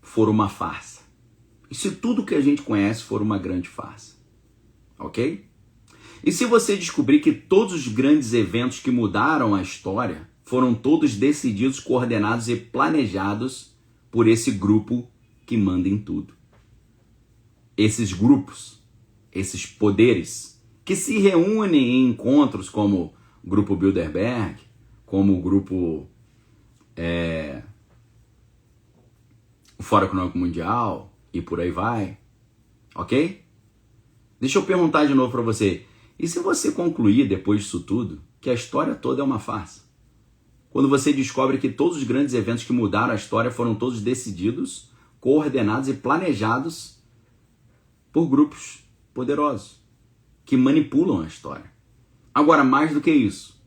for uma farsa? E se tudo que a gente conhece for uma grande farsa? Ok? E se você descobrir que todos os grandes eventos que mudaram a história foram todos decididos, coordenados e planejados por esse grupo que manda em tudo? Esses grupos, esses poderes, que se reúnem em encontros como o Grupo Bilderberg, como o Grupo o Fórum Econômico Mundial e por aí vai, ok? Deixa eu perguntar de novo para você. E se você concluir, depois disso tudo, que a história toda é uma farsa? Quando você descobre que todos os grandes eventos que mudaram a história foram todos decididos, coordenados e planejados por grupos poderosos que manipulam a história. Agora, mais do que isso,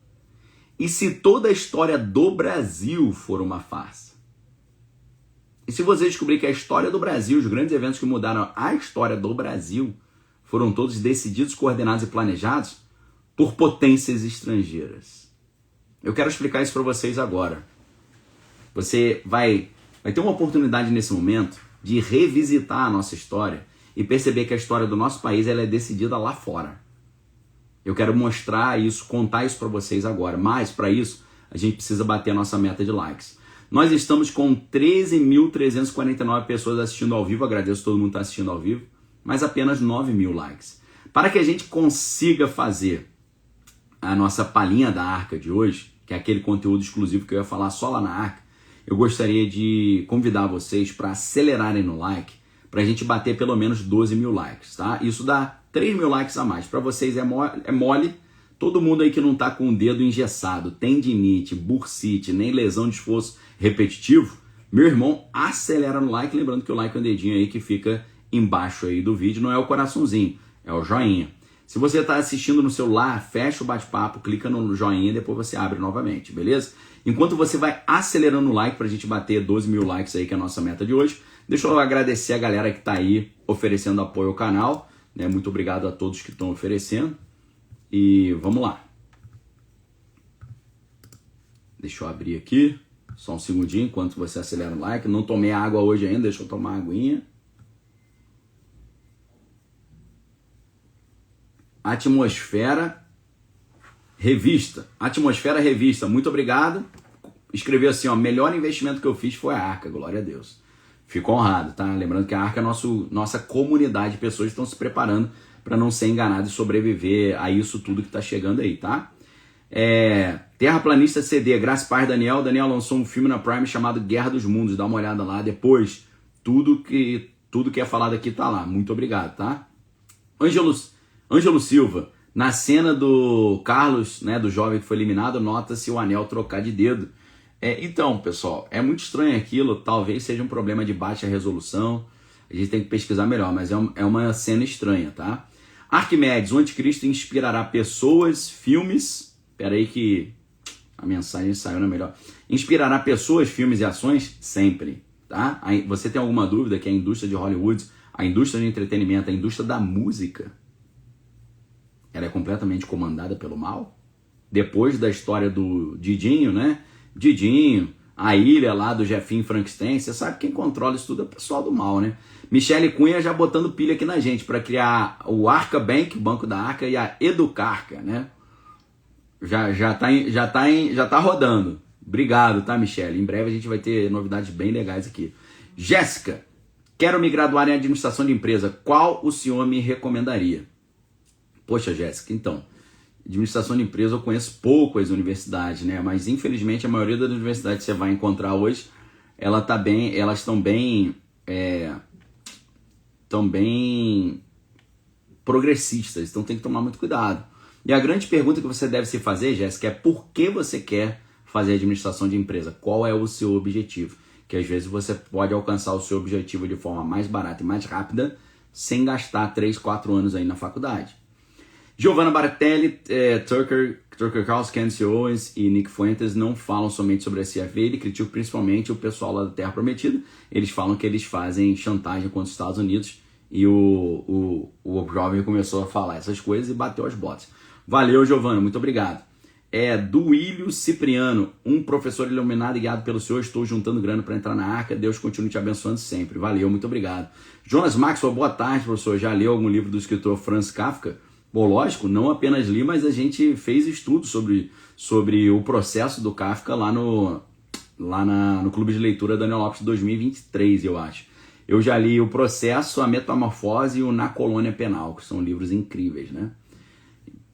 e se toda a história do Brasil for uma farsa? E se você descobrir que a história do Brasil, os grandes eventos que mudaram a história do Brasil, foram todos decididos, coordenados e planejados por potências estrangeiras? Eu quero explicar isso para vocês agora. Você vai ter uma oportunidade nesse momento de revisitar a nossa história e perceber que a história do nosso país ela é decidida lá fora. Eu quero mostrar isso, contar isso para vocês agora. Mas, para isso, a gente precisa bater a nossa meta de likes. Nós estamos com 13.349 pessoas assistindo ao vivo. Agradeço a todo mundo que está assistindo ao vivo. Mas apenas 9.000 likes. Para que a gente consiga fazer a nossa palhinha da Arca de hoje, que é aquele conteúdo exclusivo que eu ia falar só lá na Arca, eu gostaria de convidar vocês para acelerarem no like, para a gente bater pelo menos 12.000 likes, tá? Isso dá 3.000 likes a mais. Para vocês é mole. Todo mundo aí que não está com o dedo engessado, tendinite, bursite, nem lesão de esforço repetitivo, meu irmão, acelera no like. Lembrando que o like é um dedinho aí que fica embaixo aí do vídeo, não é o coraçãozinho, é o joinha. Se você está assistindo no celular, fecha o bate-papo, clica no joinha e depois você abre novamente, beleza? Enquanto você vai acelerando o like para a gente bater 12.000 likes aí, que é a nossa meta de hoje, deixa eu agradecer a galera que está aí oferecendo apoio ao canal, né? Muito obrigado a todos que estão oferecendo. E vamos lá. Deixa eu abrir aqui, só um segundinho enquanto você acelera o like. Não tomei água hoje ainda, deixa eu tomar uma aguinha. Atmosfera Revista. Atmosfera Revista, muito obrigado. Escreveu assim, ó, melhor investimento que eu fiz foi a Arca, glória a Deus. Fico honrado, tá? Lembrando que a Arca é nossa comunidade de pessoas que estão se preparando para não ser enganado e sobreviver a isso tudo que está chegando aí, tá? Terraplanista CD, Graça e Paz Daniel. Daniel lançou um filme na Prime chamado Guerra dos Mundos, dá uma olhada lá depois. Tudo que é falado aqui tá lá, muito obrigado, tá? Ângelo Silva, na cena do Carlos, né, do jovem que foi eliminado, nota-se o anel trocar de dedo. Então, pessoal, é muito estranho aquilo, talvez seja um problema de baixa resolução, a gente tem que pesquisar melhor, mas é uma cena estranha, tá? Arquimedes, o anticristo inspirará pessoas, filmes, peraí que a mensagem saiu, não é melhor, inspirará pessoas, filmes e ações sempre, tá? Aí, você tem alguma dúvida que a indústria de Hollywood, a indústria de entretenimento, a indústria da música, ela é completamente comandada pelo mal? Depois da história do Didinho, né? Didinho, a ilha lá do Jefinho Frankenstein, você sabe quem controla isso tudo é o pessoal do mal, né? Michele Cunha já botando pilha aqui na gente para criar o Arca Bank, o Banco da Arca, e a Educarca, né? Já tá rodando. Obrigado, tá, Michele? Em breve a gente vai ter novidades bem legais aqui. Jéssica, quero me graduar em administração de empresa. Qual o senhor me recomendaria? Poxa, Jéssica, então, administração de empresa eu conheço pouco as universidades, né? Mas infelizmente a maioria das universidades que você vai encontrar hoje, elas estão bem progressistas, então tem que tomar muito cuidado. E a grande pergunta que você deve se fazer, Jéssica, é por que você quer fazer administração de empresa? Qual é o seu objetivo? Que às vezes você pode alcançar o seu objetivo de forma mais barata e mais rápida sem gastar 3, 4 anos aí na faculdade. Giovanna Bartelli, Tucker Carlson, Candace Owens e Nick Fuentes não falam somente sobre a CFA, ele critica principalmente o pessoal lá da Terra Prometida. Eles falam que eles fazem chantagem contra os Estados Unidos e o jovem começou a falar essas coisas e bateu as botas. Valeu, Giovanna, muito obrigado. Duílio Cipriano, um professor iluminado e guiado pelo Senhor, estou juntando grana para entrar na Arca, Deus continue te abençoando sempre. Valeu, muito obrigado. Jonas Maxwell, boa tarde, professor. Já leu algum livro do escritor Franz Kafka? Bom, lógico, não apenas li, mas a gente fez estudos sobre o processo do Kafka lá no Clube de Leitura Daniel Lopes de 2023, eu acho. Eu já li o Processo, a Metamorfose e o Na Colônia Penal, que são livros incríveis, né?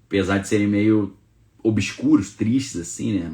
Apesar de serem meio obscuros, tristes, assim, né?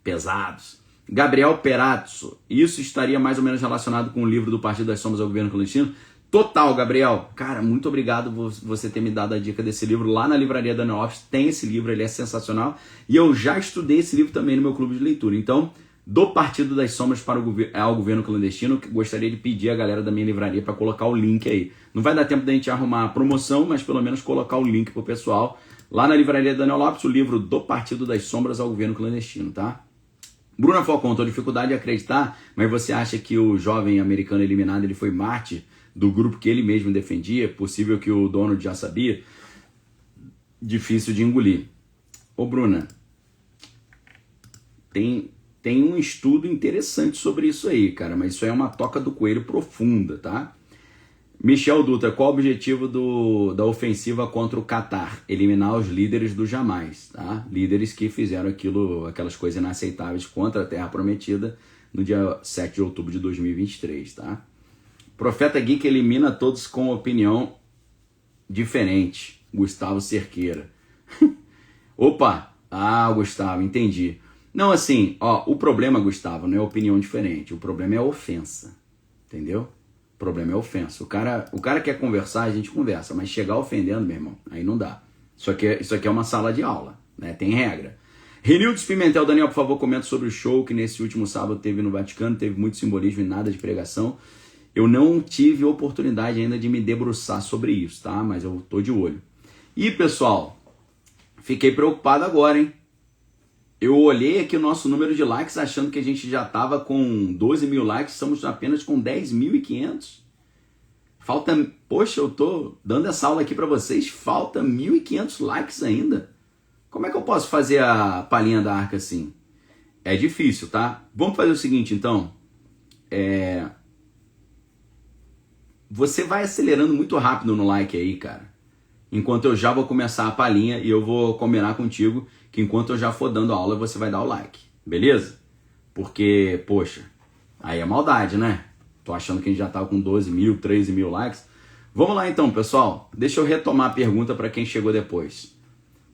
Pesados. Gabriel Perazzo, isso estaria mais ou menos relacionado com o livro do Partido das Sombras ao Governo Clandestino? Total, Gabriel. Cara, muito obrigado por você ter me dado a dica desse livro. Lá na livraria Daniel Lopes tem esse livro, ele é sensacional. E eu já estudei esse livro também no meu clube de leitura. Então, do Partido das Sombras ao Governo Clandestino, gostaria de pedir a galera da minha livraria para colocar o link aí. Não vai dar tempo da gente arrumar a promoção, mas pelo menos colocar o link pro pessoal. Lá na livraria Daniel Lopes, o livro Do Partido das Sombras ao Governo Clandestino, tá? Bruna Falcão, tô dificuldade de acreditar, mas você acha que o jovem americano eliminado ele foi mártir do grupo que ele mesmo defendia? É possível que o Donald já sabia? Difícil de engolir. Ô Bruna, tem um estudo interessante sobre isso aí, cara, mas isso aí é uma toca do coelho profunda, tá? Michel Dutra, qual o objetivo da ofensiva contra o Catar? Eliminar os líderes do jamais, tá? Líderes que fizeram aquelas coisas inaceitáveis contra a Terra Prometida no dia 7 de outubro de 2023, tá? Profeta Geek elimina todos com opinião diferente. Gustavo Cerqueira. Opa! Ah, Gustavo, entendi. Não, assim, ó, o problema, Gustavo, não é opinião diferente. O problema é a ofensa. Entendeu? O problema é a ofensa. O cara quer conversar, a gente conversa, mas chegar ofendendo, meu irmão, aí não dá. Isso aqui é uma sala de aula, né? Tem regra. Renildes Pimentel, Daniel, por favor, comenta sobre o show que nesse último sábado teve no Vaticano, teve muito simbolismo e nada de pregação. Eu não tive oportunidade ainda de me debruçar sobre isso, tá? Mas eu tô de olho. E, pessoal, fiquei preocupado agora, hein? Eu olhei aqui o nosso número de likes achando que a gente já tava com 12 mil likes, estamos apenas com 10.500. Falta, poxa, eu tô dando essa aula aqui para vocês, falta 1.500 likes ainda. Como é que eu posso fazer a palhinha da Arca assim? É difícil, tá? Vamos fazer o seguinte, então. Você vai acelerando muito rápido no like aí, cara. enquanto eu já vou começar a palhinha e eu vou combinar contigo que enquanto eu já for dando aula, você vai dar o like, beleza? Porque, poxa, aí é maldade, né? Tô achando que a gente já tá com 12 mil, 13 mil likes. Vamos lá então, pessoal. Deixa eu retomar a pergunta para quem chegou depois.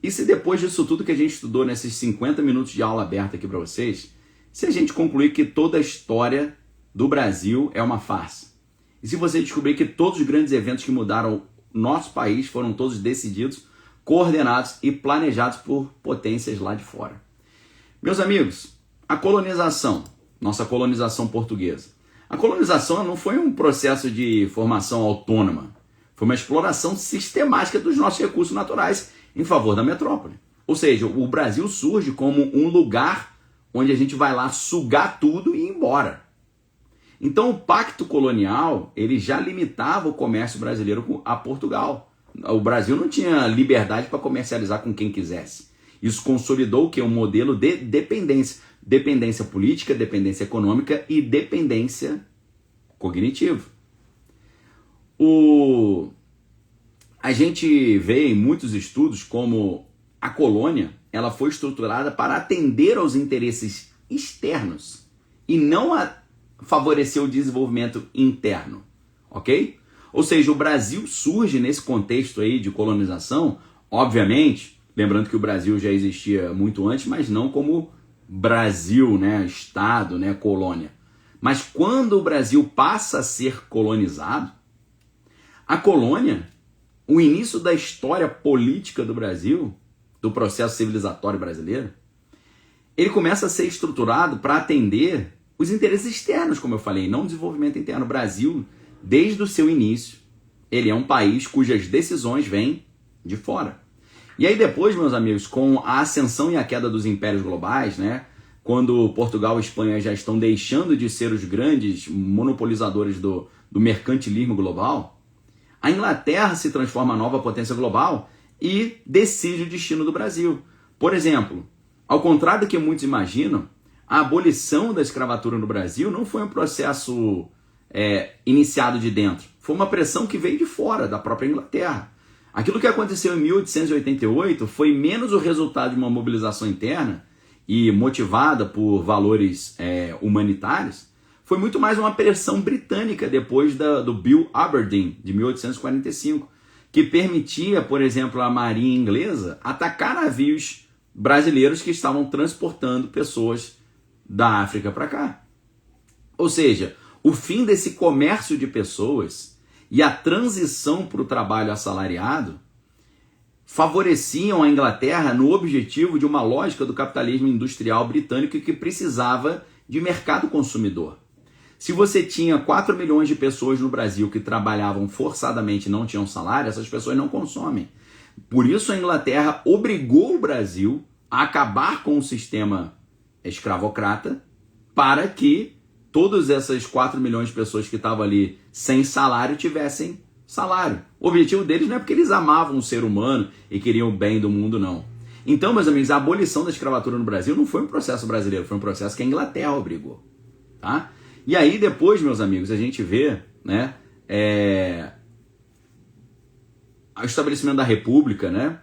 E se depois disso tudo que a gente estudou nesses 50 minutos de aula aberta aqui para vocês, se a gente concluir que toda a história do Brasil é uma farsa? E se você descobrir que todos os grandes eventos que mudaram nosso país foram todos decididos, coordenados e planejados por potências lá de fora? Meus amigos, a colonização, nossa colonização portuguesa. A colonização não foi um processo de formação autônoma, foi uma exploração sistemática dos nossos recursos naturais em favor da metrópole. Ou seja, o Brasil surge como um lugar onde a gente vai lá sugar tudo e ir embora. Então o pacto colonial, ele já limitava o comércio brasileiro a Portugal. O Brasil não tinha liberdade para comercializar com quem quisesse. Isso consolidou o que? Um modelo de dependência. Dependência política, dependência econômica e dependência cognitiva. A gente vê em muitos estudos como a colônia ela foi estruturada para atender aos interesses externos e não a favorecer o desenvolvimento interno, ok? Ou seja, o Brasil surge nesse contexto aí de colonização, obviamente, lembrando que o Brasil já existia muito antes, mas não como Brasil, né, Estado, né, colônia. Mas quando o Brasil passa a ser colonizado, a colônia, o início da história política do Brasil, do processo civilizatório brasileiro, ele começa a ser estruturado para atender os interesses externos, como eu falei, não o desenvolvimento interno. O Brasil, desde o seu início, ele é um país cujas decisões vêm de fora. E aí depois, meus amigos, com a ascensão e a queda dos impérios globais, né, quando Portugal e Espanha já estão deixando de ser os grandes monopolizadores do mercantilismo global, a Inglaterra se transforma em nova potência global e decide o destino do Brasil. Por exemplo, ao contrário do que muitos imaginam, a abolição da escravatura no Brasil não foi um processo iniciado de dentro. Foi uma pressão que veio de fora, da própria Inglaterra. Aquilo que aconteceu em 1888 foi menos o resultado de uma mobilização interna e motivada por valores humanitários, foi muito mais uma pressão britânica depois do Bill Aberdeen, de 1845, que permitia, por exemplo, à marinha inglesa atacar navios brasileiros que estavam transportando pessoas da África para cá. Ou seja, o fim desse comércio de pessoas e a transição para o trabalho assalariado favoreciam a Inglaterra no objetivo de uma lógica do capitalismo industrial britânico que precisava de mercado consumidor. Se você tinha 4 milhões de pessoas no Brasil que trabalhavam forçadamente e não tinham salário, essas pessoas não consomem. Por isso a Inglaterra obrigou o Brasil a acabar com o sistema escravocrata para que todas essas 4 milhões de pessoas que estavam ali sem salário tivessem salário. O objetivo deles não é porque eles amavam o ser humano e queriam o bem do mundo, não. Então, meus amigos, a abolição da escravatura no Brasil não foi um processo brasileiro, foi um processo que a Inglaterra obrigou. Tá? E aí depois, meus amigos, a gente vê, né, o estabelecimento da República, né?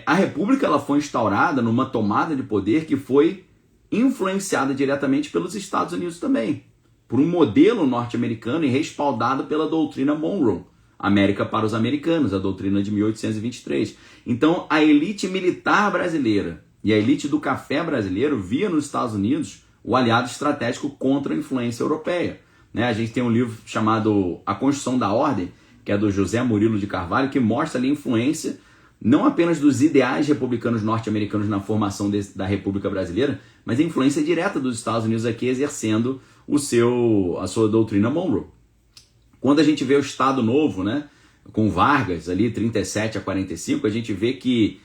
A República ela foi instaurada numa tomada de poder que foi influenciada diretamente pelos Estados Unidos também, por um modelo norte-americano e respaldado pela doutrina Monroe, América para os americanos, a doutrina de 1823. Então, a elite militar brasileira e a elite do café brasileiro via nos Estados Unidos o aliado estratégico contra a influência europeia. Né? A gente tem um livro chamado A Construção da Ordem, que é do José Murilo de Carvalho, que mostra ali a influência não apenas dos ideais republicanos norte-americanos na formação da República Brasileira, mas a influência direta dos Estados Unidos aqui exercendo a sua doutrina Monroe. Quando a gente vê o Estado Novo, né, com Vargas, ali 37 a 45, a gente vê que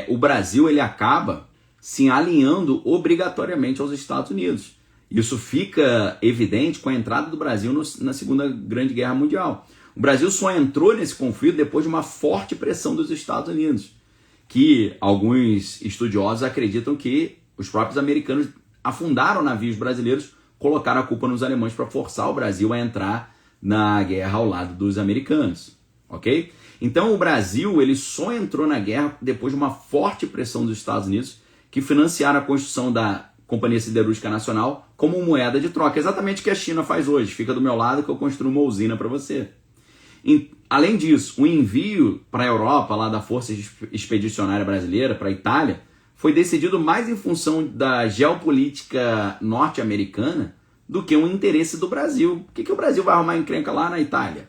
o Brasil ele acaba se alinhando obrigatoriamente aos Estados Unidos. Isso fica evidente com a entrada do Brasil na Segunda Grande Guerra Mundial. O Brasil só entrou nesse conflito depois de uma forte pressão dos Estados Unidos, que alguns estudiosos acreditam que os próprios americanos afundaram navios brasileiros, colocaram a culpa nos alemães para forçar o Brasil a entrar na guerra ao lado dos americanos. ok? Então o Brasil ele só entrou na guerra depois de uma forte pressão dos Estados Unidos, que financiaram a construção da Companhia Siderúrgica Nacional como moeda de troca. Exatamente o que a China faz hoje. Fica do meu lado que eu construo uma usina para você. Além disso, o envio para a Europa lá da Força Expedicionária Brasileira, para a Itália, foi decidido mais em função da geopolítica norte-americana do que um interesse do Brasil. Por que o Brasil vai arrumar encrenca lá na Itália?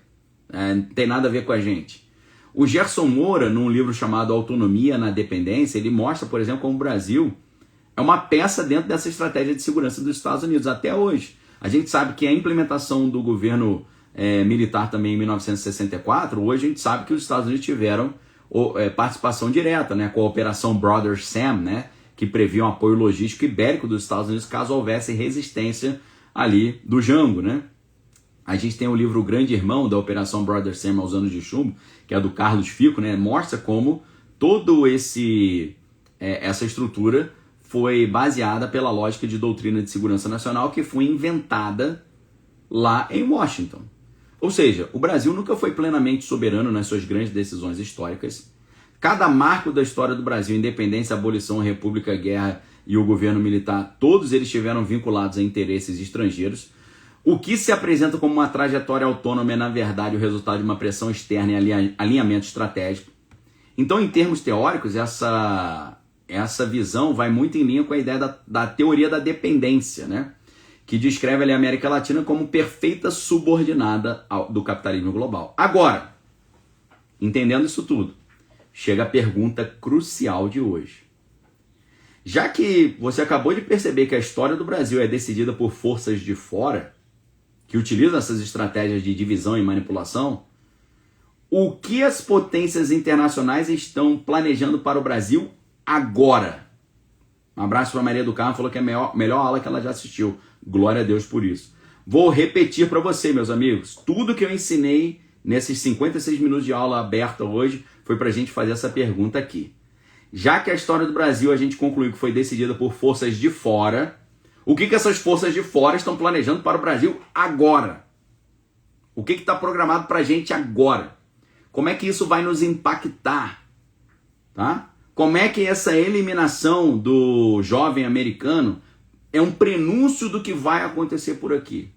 Não tem nada a ver com a gente. O Gerson Moura, num livro chamado Autonomia na Dependência, ele mostra, por exemplo, como o Brasil é uma peça dentro dessa estratégia de segurança dos Estados Unidos até hoje. A gente sabe que a implementação do governo militar também em 1964, hoje a gente sabe que os Estados Unidos tiveram participação direta, né, com a Operação Brother Sam, né, que previa um apoio logístico e bélico dos Estados Unidos caso houvesse resistência ali do Jango, né? A gente tem o livro O Grande Irmão, da Operação Brother Sam aos Anos de Chumbo, que é do Carlos Fico, né? Mostra como todo essa estrutura foi baseada pela lógica de doutrina de segurança nacional que foi inventada lá em Washington. Ou seja, o Brasil nunca foi plenamente soberano nas suas grandes decisões históricas. Cada marco da história do Brasil, independência, abolição, república, guerra e o governo militar, todos eles estiveram vinculados a interesses estrangeiros. O que se apresenta como uma trajetória autônoma é, na verdade, o resultado de uma pressão externa e alinhamento estratégico. Então, em termos teóricos, essa visão vai muito em linha com a ideia da teoria da dependência, né? Que descreve ali a América Latina como perfeita subordinada do capitalismo global. Agora, entendendo isso tudo, chega a pergunta crucial de hoje. Já que você acabou de perceber que a história do Brasil é decidida por forças de fora, que utilizam essas estratégias de divisão e manipulação, o que as potências internacionais estão planejando para o Brasil agora? Um abraço para a Maria do Carmo, falou que é a melhor aula que ela já assistiu. Glória a Deus por isso. Vou repetir para você, meus amigos. Tudo que eu ensinei nesses 56 minutos de aula aberta hoje foi para a gente fazer essa pergunta aqui. Já que a história do Brasil a gente concluiu que foi decidida por forças de fora, o que essas forças de fora estão planejando para o Brasil agora? O que está programado para a gente agora? Como é que isso vai nos impactar? Tá? Como é que essa eliminação do jovem americano é um prenúncio do que vai acontecer por aqui?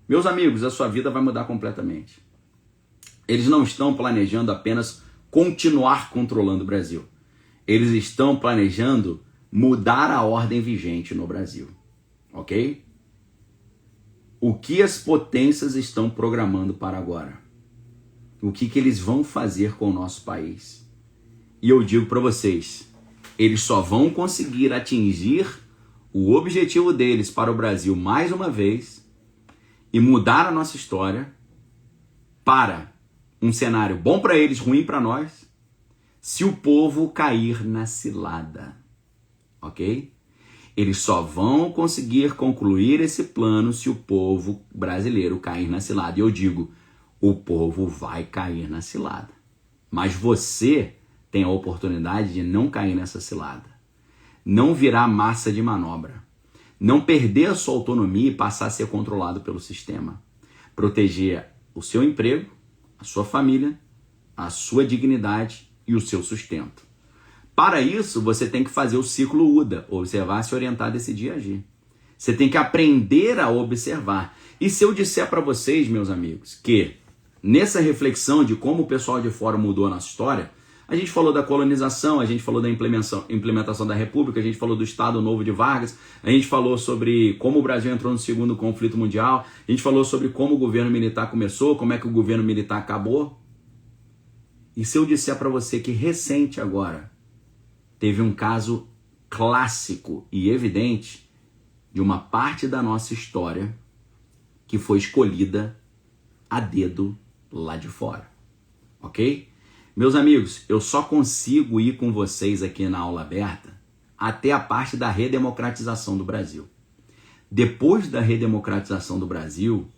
Meus amigos, a sua vida vai mudar completamente. Eles não estão planejando apenas continuar controlando o Brasil. Eles estão planejando mudar a ordem vigente no Brasil. Ok? O que as potências estão programando para agora? O que eles vão fazer com o nosso país? E eu digo para vocês, eles só vão conseguir atingir o objetivo deles para o Brasil mais uma vez e mudar a nossa história para um cenário bom para eles, ruim para nós, se o povo cair na cilada. Ok? Eles só vão conseguir concluir esse plano se o povo brasileiro cair na cilada. E eu digo, o povo vai cair na cilada. Mas você tem a oportunidade de não cair nessa cilada. Não virar massa de manobra. Não perder a sua autonomia e passar a ser controlado pelo sistema. Proteger o seu emprego, a sua família, a sua dignidade e o seu sustento. Para isso, você tem que fazer o ciclo UDA, observar, se orientar, decidir e agir. Você tem que aprender a observar. E se eu disser para vocês, meus amigos, que nessa reflexão de como o pessoal de fora mudou a nossa história, a gente falou da colonização, a gente falou da implementação da República, a gente falou do Estado Novo de Vargas, a gente falou sobre como o Brasil entrou no segundo conflito mundial, a gente falou sobre como o governo militar começou, como é que o governo militar acabou. E se eu disser para você que recente agora teve um caso clássico e evidente de uma parte da nossa história que foi escolhida a dedo lá de fora, ok? Meus amigos, eu só consigo ir com vocês aqui na aula aberta até a parte da redemocratização do Brasil. Depois da redemocratização do Brasil,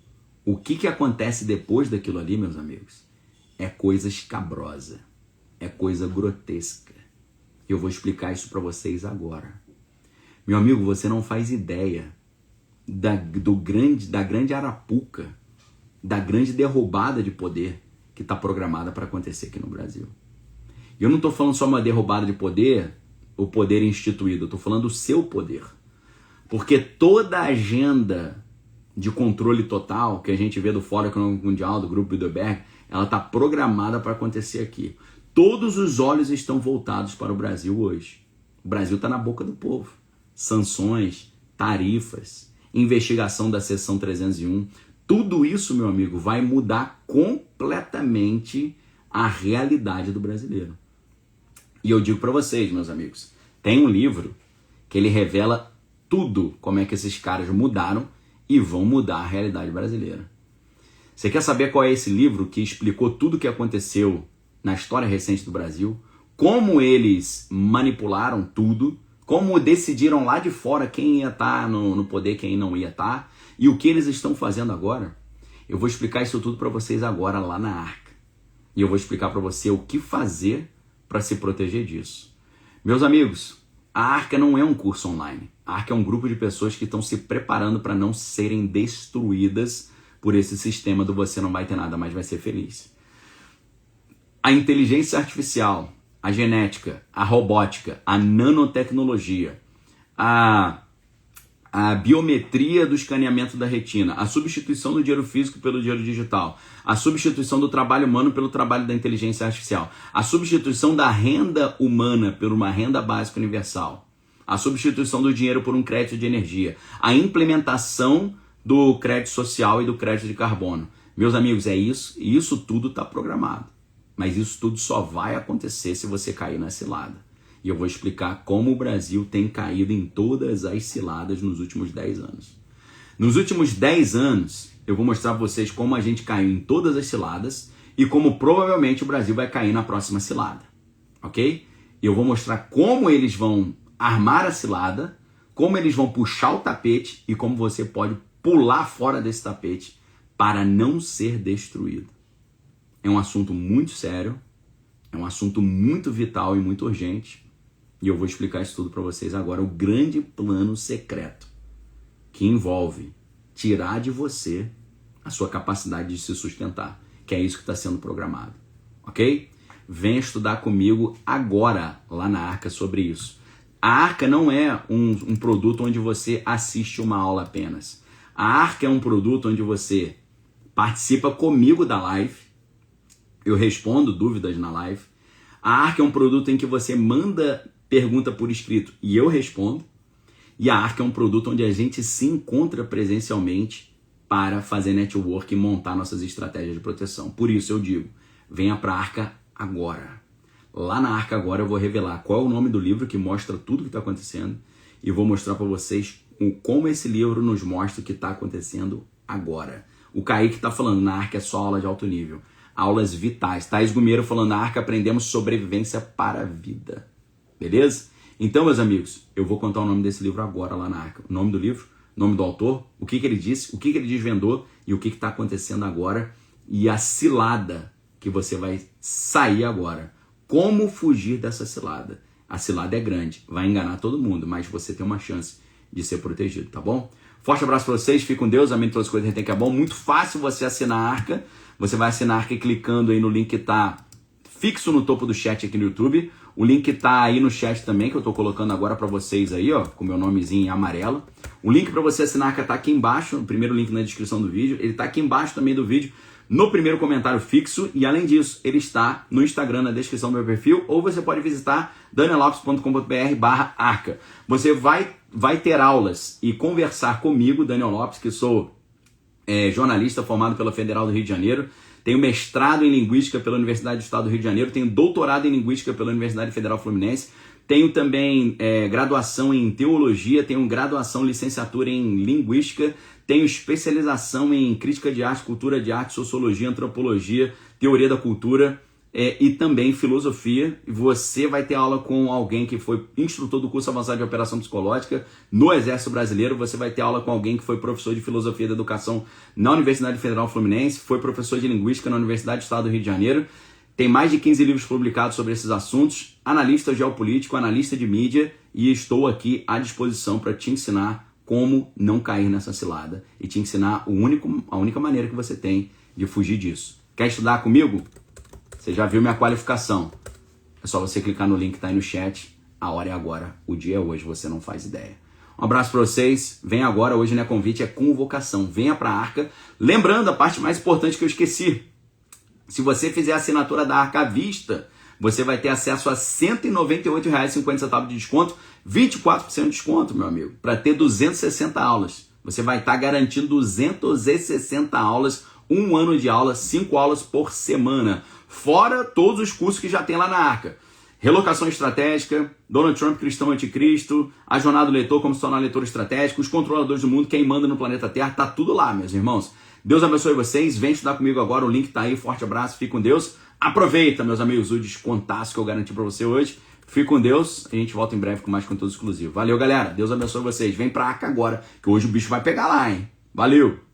o que acontece depois daquilo ali, meus amigos? É coisa escabrosa, é coisa grotesca. Eu vou explicar isso para vocês agora. Meu amigo, você não faz ideia da grande arapuca, da grande derrubada de poder que que está programada para acontecer aqui no Brasil. E eu não estou falando só uma derrubada de poder, o poder instituído, eu estou falando do seu poder. Porque toda a agenda de controle total que a gente vê do Fórum Econômico Mundial, do Grupo Bilderberg, ela está programada para acontecer aqui. Todos os olhos estão voltados para o Brasil hoje. O Brasil está na boca do povo. Sanções, tarifas, investigação da Seção 301, tudo isso, meu amigo, vai mudar completamente a realidade do brasileiro. E eu digo para vocês, meus amigos, tem um livro que ele revela tudo, como é que esses caras mudaram e vão mudar a realidade brasileira. Você quer saber qual é esse livro que explicou tudo o que aconteceu na história recente do Brasil? Como eles manipularam tudo, como decidiram lá de fora quem ia estar no poder, quem não ia estar, e o que eles estão fazendo agora? Eu vou explicar isso tudo para vocês agora lá na Arca. E eu vou explicar para você o que fazer para se proteger disso. Meus amigos, a Arca não é um curso online. A Arca é um grupo de pessoas que estão se preparando para não serem destruídas por esse sistema do você não vai ter nada, mas vai ser feliz. A inteligência artificial, a genética, a robótica, a nanotecnologia, a biometria do escaneamento da retina, a substituição do dinheiro físico pelo dinheiro digital, a substituição do trabalho humano pelo trabalho da inteligência artificial, a substituição da renda humana por uma renda básica universal, a substituição do dinheiro por um crédito de energia, a implementação do crédito social e do crédito de carbono. Meus amigos, é isso, e isso tudo está programado. Mas isso tudo só vai acontecer se você cair na cilada. E eu vou explicar como o Brasil tem caído em todas as ciladas nos últimos 10 anos. Nos últimos 10 anos, eu vou mostrar para vocês como a gente caiu em todas as ciladas e como provavelmente o Brasil vai cair na próxima cilada. Ok? E eu vou mostrar como eles vão armar a cilada, como eles vão puxar o tapete e como você pode pular fora desse tapete para não ser destruído. É um assunto muito sério, é um assunto muito vital e muito urgente. E eu vou explicar isso tudo para vocês agora, o grande plano secreto que envolve tirar de você a sua capacidade de se sustentar, que é isso que está sendo programado, ok? Venha estudar comigo agora lá na Arca sobre isso. A Arca não é um produto onde você assiste uma aula apenas. A Arca é um produto onde você participa comigo da live, eu respondo dúvidas na live. A Arca é um produto em que você manda pergunta por escrito e eu respondo. E a Arca é um produto onde a gente se encontra presencialmente para fazer network e montar nossas estratégias de proteção. Por isso eu digo, venha para a Arca agora. Lá na Arca agora eu vou revelar qual é o nome do livro que mostra tudo o que está acontecendo e vou mostrar para vocês como esse livro nos mostra o que está acontecendo agora. O Kaique está falando, na Arca é só aula de alto nível. Aulas vitais. Thaís Gumiero falando, na Arca aprendemos sobrevivência para a vida. Beleza? Então, meus amigos, eu vou contar o nome desse livro agora lá na Arca. O nome do livro, o nome do autor, o que ele disse, o que ele desvendou e o que está acontecendo agora e a cilada que você vai sair agora. Como fugir dessa cilada? A cilada é grande, vai enganar todo mundo, mas você tem uma chance de ser protegido, tá bom? Forte abraço para vocês, fiquem com Deus, amém, todas as coisas que é bom. Muito fácil você assinar a Arca. Você vai assinar a Arca clicando aí no link que está fixo no topo do chat aqui no YouTube. O link está aí no chat também, que eu estou colocando agora para vocês aí, ó, com meu nomezinho em amarelo. O link para você assinar a Arca está aqui embaixo, o primeiro link na descrição do vídeo. Ele está aqui embaixo também do vídeo, no primeiro comentário fixo. E além disso, ele está no Instagram, na descrição do meu perfil. Ou você pode visitar daniellopes.com.br/arca. Você vai ter aulas e conversar comigo, Daniel Lopes, que sou jornalista formado pela Federal do Rio de Janeiro. Tenho mestrado em Linguística pela Universidade do Estado do Rio de Janeiro, tenho doutorado em Linguística pela Universidade Federal Fluminense, tenho também graduação em Teologia, tenho graduação, licenciatura em Linguística, tenho especialização em Crítica de Arte, Cultura de Arte, Sociologia, Antropologia, Teoria da Cultura e também Filosofia. Você vai ter aula com alguém que foi instrutor do curso avançado de Operação Psicológica no Exército Brasileiro, você vai ter aula com alguém que foi professor de Filosofia da Educação na Universidade Federal Fluminense, foi professor de Linguística na Universidade do Estado do Rio de Janeiro, tem mais de 15 livros publicados sobre esses assuntos, analista geopolítico, analista de mídia, e estou aqui à disposição para te ensinar como não cair nessa cilada e te ensinar a única maneira que você tem de fugir disso. Quer estudar comigo? Você já viu minha qualificação. É só você clicar no link que tá aí no chat. A hora é agora, o dia é hoje, você não faz ideia. Um abraço para vocês. Vem agora, hoje não é convite, é convocação. Venha para a Arca. Lembrando a parte mais importante que eu esqueci. Se você fizer a assinatura da Arca à vista, você vai ter acesso a R$ 198,50 de desconto, 24% de desconto, meu amigo, para ter 260 aulas. Você vai estar garantindo 260 aulas, 1 ano de aula, 5 aulas por semana. Fora todos os cursos que já tem lá na Arca. Relocação estratégica, Donald Trump cristão anticristo, a jornada do leitor, como se tornar leitor estratégico, os controladores do mundo, quem manda no planeta Terra, tá tudo lá, meus irmãos. Deus abençoe vocês, vem estudar comigo agora, o link tá aí, forte abraço, fique com Deus. Aproveita, meus amigos, o descontaço que eu garanti para você hoje. Fique com Deus, a gente volta em breve com mais conteúdo exclusivo. Valeu, galera, Deus abençoe vocês, vem pra Arca agora, que hoje o bicho vai pegar lá, hein. Valeu!